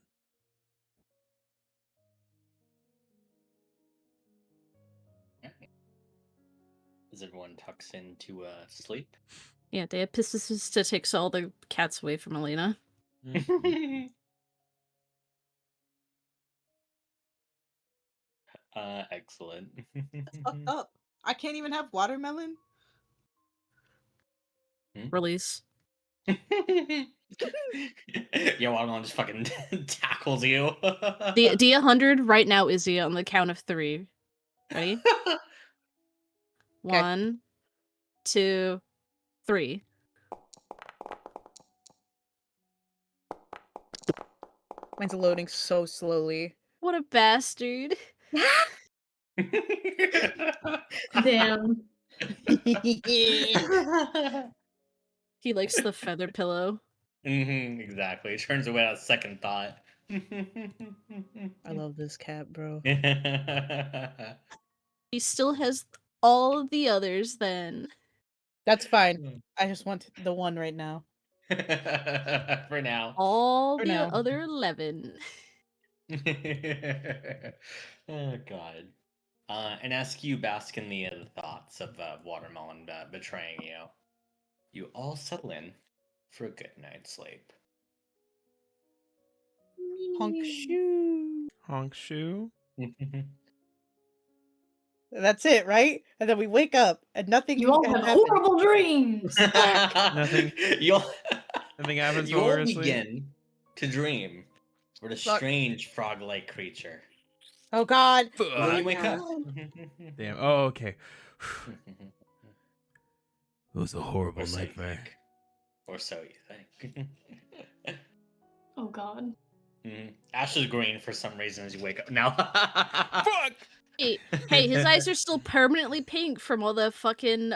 As everyone tucks into sleep. Yeah, Deipistista takes all the cats away from Elena. Excellent. That's fucked up. I can't even have watermelon. Release. Yeah, Watermelon just fucking tackles you. D100 right now, Izzy, on the count of 3. Ready? 1, 2, 3. Mine's loading so slowly. What a bastard. Damn. He likes the feather pillow. Exactly. Turns away on second thought. I love this cat, bro. He still has all of the others then. That's fine. I just want the one right now. For now. All For the now. other 11. Oh God. And ask you bask in the thoughts of Watermelon betraying you. You all settle in for a good night's sleep. Honk shoe. Honk shoe. That's it, right? And then we wake up and nothing You all has have happened. horrible dreams. Nothing. You'll Nothing happens you while all we're asleep. begin to dream with a Fuck. strange frog-like creature. Oh God. And then you wake up. Damn. Oh, okay. It was a horrible Or so you nightmare. think. Or so you think. Oh God. Ash is green for some reason as you wake up. Now. Fuck! Hey, his eyes are still permanently pink from all the fucking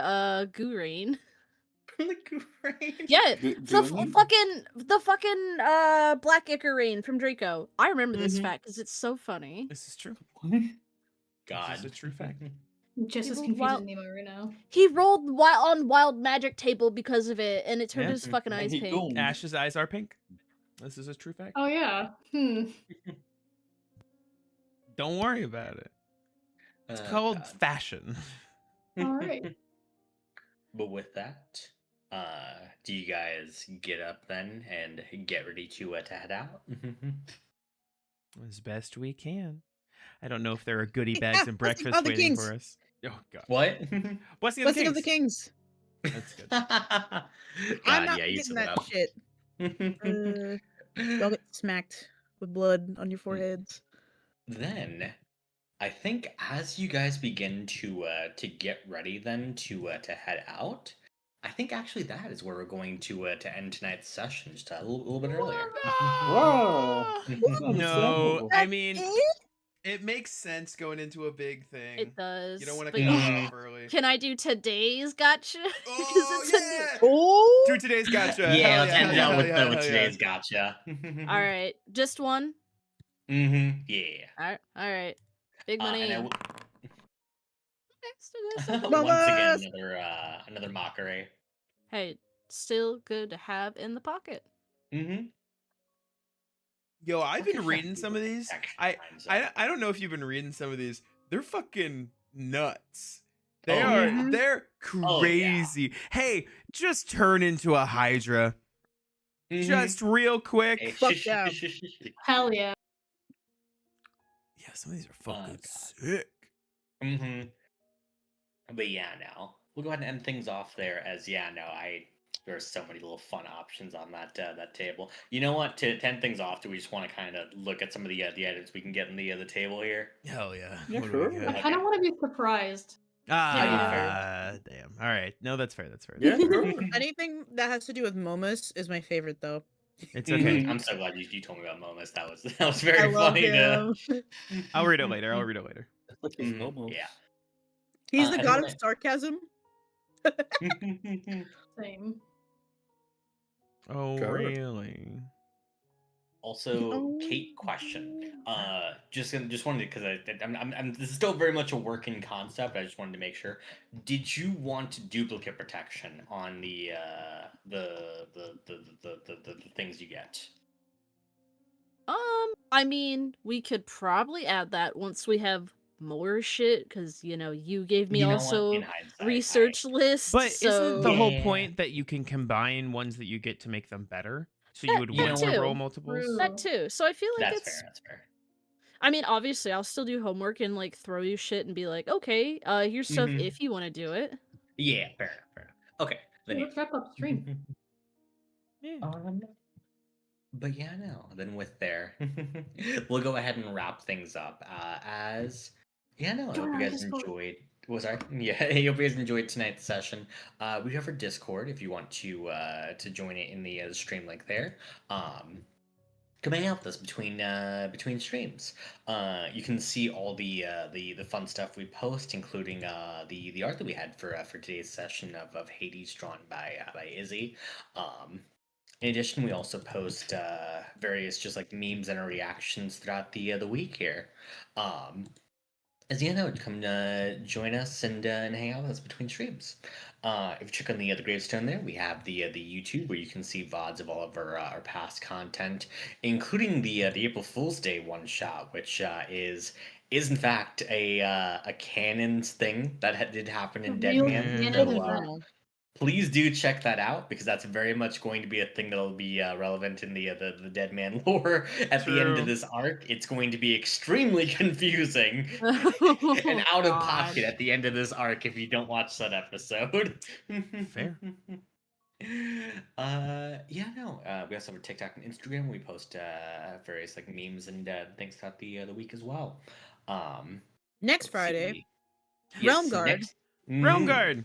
goo rain. The goo rain? Yeah, Gooey? the fucking black ichor rain from Draco. I remember this fact because it's so funny. This is true. God. This is a true fact. Just as People confused wild- as Nemo right now. He rolled on wild magic table because of it, and it turned Yeah, his fucking and eyes he pink. goomed. Ash's eyes are pink. This is a true fact. Oh yeah. Don't worry about it. It's Oh, called God. fashion. All right. But with that, do you guys get up then and get ready to head out? As best we can. I don't know if there are goodie Hey, bags ah, and blessing breakfast of the waiting kings. for us. Oh God. What? Blessing Blessing of the Kings. That's good. God, I'm not yeah, you getting set that it up. shit. Y'all get smacked with blood on your foreheads. Then, I think as you guys begin to get ready then to head out, I think actually that is where we're going to end tonight's session just a little bit earlier. Whoa. No, I That's mean, it? it makes sense going into a big thing. It does. You don't want to but cut Mhm. it off early. Can I do today's gotcha? 'Cause Oh, it's a new- yeah! Oh, Do today's gotcha. Yeah, Hell let's yeah, end hell out yeah, with, hell yeah, with hell yeah. today's gotcha. All right, just one. Yeah. All right. Big money. And I Okay, still good, still good. once again, Mamas! another mockery. Hey, still good to have in the pocket. Yo, I've Look been at reading that some of these. extra I time zone. I don't know if you've been reading some of these. They're fucking nuts. They Oh, are yeah. they're Oh, yeah. crazy. Hey, just turn into a Hydra. Just real quick. Hey, Fuck yeah. Hell yeah. Yeah, some of these are fucking God. sick. But yeah, no. We'll go ahead and end things off there as there are so many little fun options on that table. You know what? To end things off, do we just want to kind of look at some of the items we can get in the table here? Hell yeah. Yeah, What do we sure. got? I kind of want to be surprised. Damn. All right. No, that's fair. That's fair. Yeah, sure. Anything that has to do with Momus is my favorite, though. It's okay. I'm so glad you told me about Momus. That was I very love funny. him. I'll read it later. That's like his momos. Yeah. He's the and god then of sarcasm. Same. Oh, Sure. really? Also, Oh. Kate, question. Just wanted because I'm this is still very much a working concept. I just wanted to make sure. Did you want duplicate protection on the things you get? I mean, we could probably add that once we have more shit, because you gave me You know what? also In hindsight, research list. But so isn't the whole Yeah. point that you can combine ones that you get to make them better? So That- you would you want know to what? roll multiples? True. that too. So I feel like That's it's. fair. That's fair. I mean, obviously, I'll still do homework and throw you shit and be like, okay, here's stuff Mhm. if you want to do it. Yeah, fair. Okay. Then Let's wrap up stream. Yeah. But yeah, no. Then with there, we'll go ahead and wrap things up. I hope you guys Discord. enjoyed Was I? Yeah, I hope you guys enjoyed tonight's session. We have our Discord if you want to join it in the stream link there. Come hang out with us between streams. You can see all the fun stuff we post, including the art that we had for today's session of Hades drawn by Izzy. In addition, we also post various just like memes and our reactions throughout the week here. As you know, come join us and hang out with us between streams. If you check on the gravestone there, we have the YouTube where you can see VODs of all of our past content, including the April Fool's Day one shot, which is in fact a canon thing that did happen in Real Deadman. canon So event. please do check that out because that's very much going to be a thing that'll be relevant in the Deadman lore at the end of True. this arc. It's going to be extremely confusing Oh, and out of God. pocket at the end of this arc if you don't watch that episode. Fair. Yeah, no. We also have a TikTok and Instagram. We post various like memes and things throughout the week as well. Next Let's Friday, see. Realm Yes, Guard. next- Realm Mhm. Guard.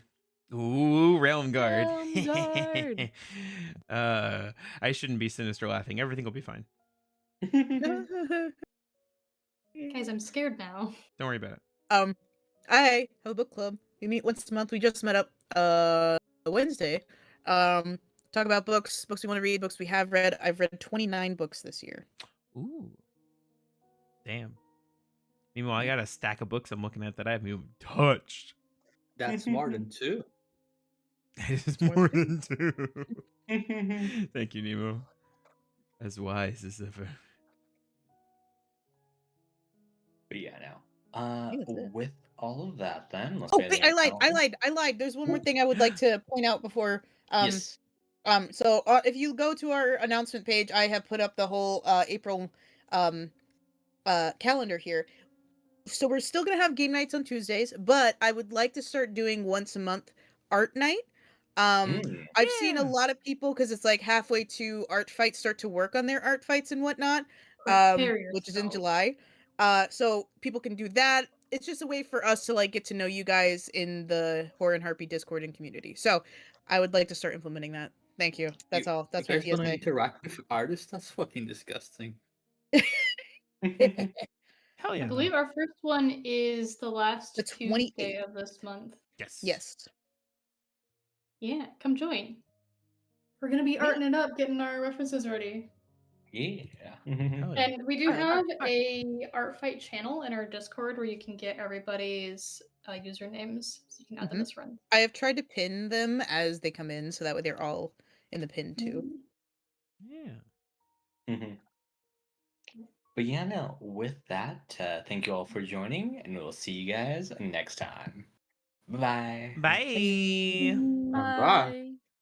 Ooh, Realm Guard. Realm Guard. I shouldn't be sinister laughing. Everything will be fine. Guys, I'm scared now. Don't worry about it. I have a book club. We meet once a month. We just met up Wednesday. Talk about books we want to read, books we have read. I've read 29 books this year. Ooh. Damn. Meanwhile, I got a stack of books I'm looking at that I haven't even touched. That's more than 2. That is more more than than 2. Thank you, Nemo. As wise as ever. But yeah, now. think that's it. With all of that, then. Let's Oh get wait, any I lied. final things. I lied. There's one more thing I would like to point out before. Yes. So if you go to our announcement page, I have put up the whole April calendar here. So we're still gonna have game nights on Tuesdays, but I would like to start doing once a month art night. I've seen a Yeah. lot of people because it's like halfway to art fights start to work on their art fights and whatnot, Prepare which is in yourself. July. So people can do that. It's just a way for us to like get to know you guys in the Horror and Harpy Discord and community. So I would like to start implementing that. Thank you. That's all. That's you my guys gonna PSA. interact with artists? That's fucking disgusting. Hell I yeah. believe our first one is the last The Tuesday 28th. of this month. Yes. Yes. Yeah, come join. We're gonna be arting it up, getting our references ready. Yeah. Hell yeah. And we do Alright, have alright, alright. a art fight channel in our Discord where you can get everybody's usernames, so you can add them as friends. I have tried to pin them as they come in, so that way they're all in the pin too. Yeah. But yeah, no. With that, thank you all for joining, and we'll see you guys next time. Bye. Bye. Bye.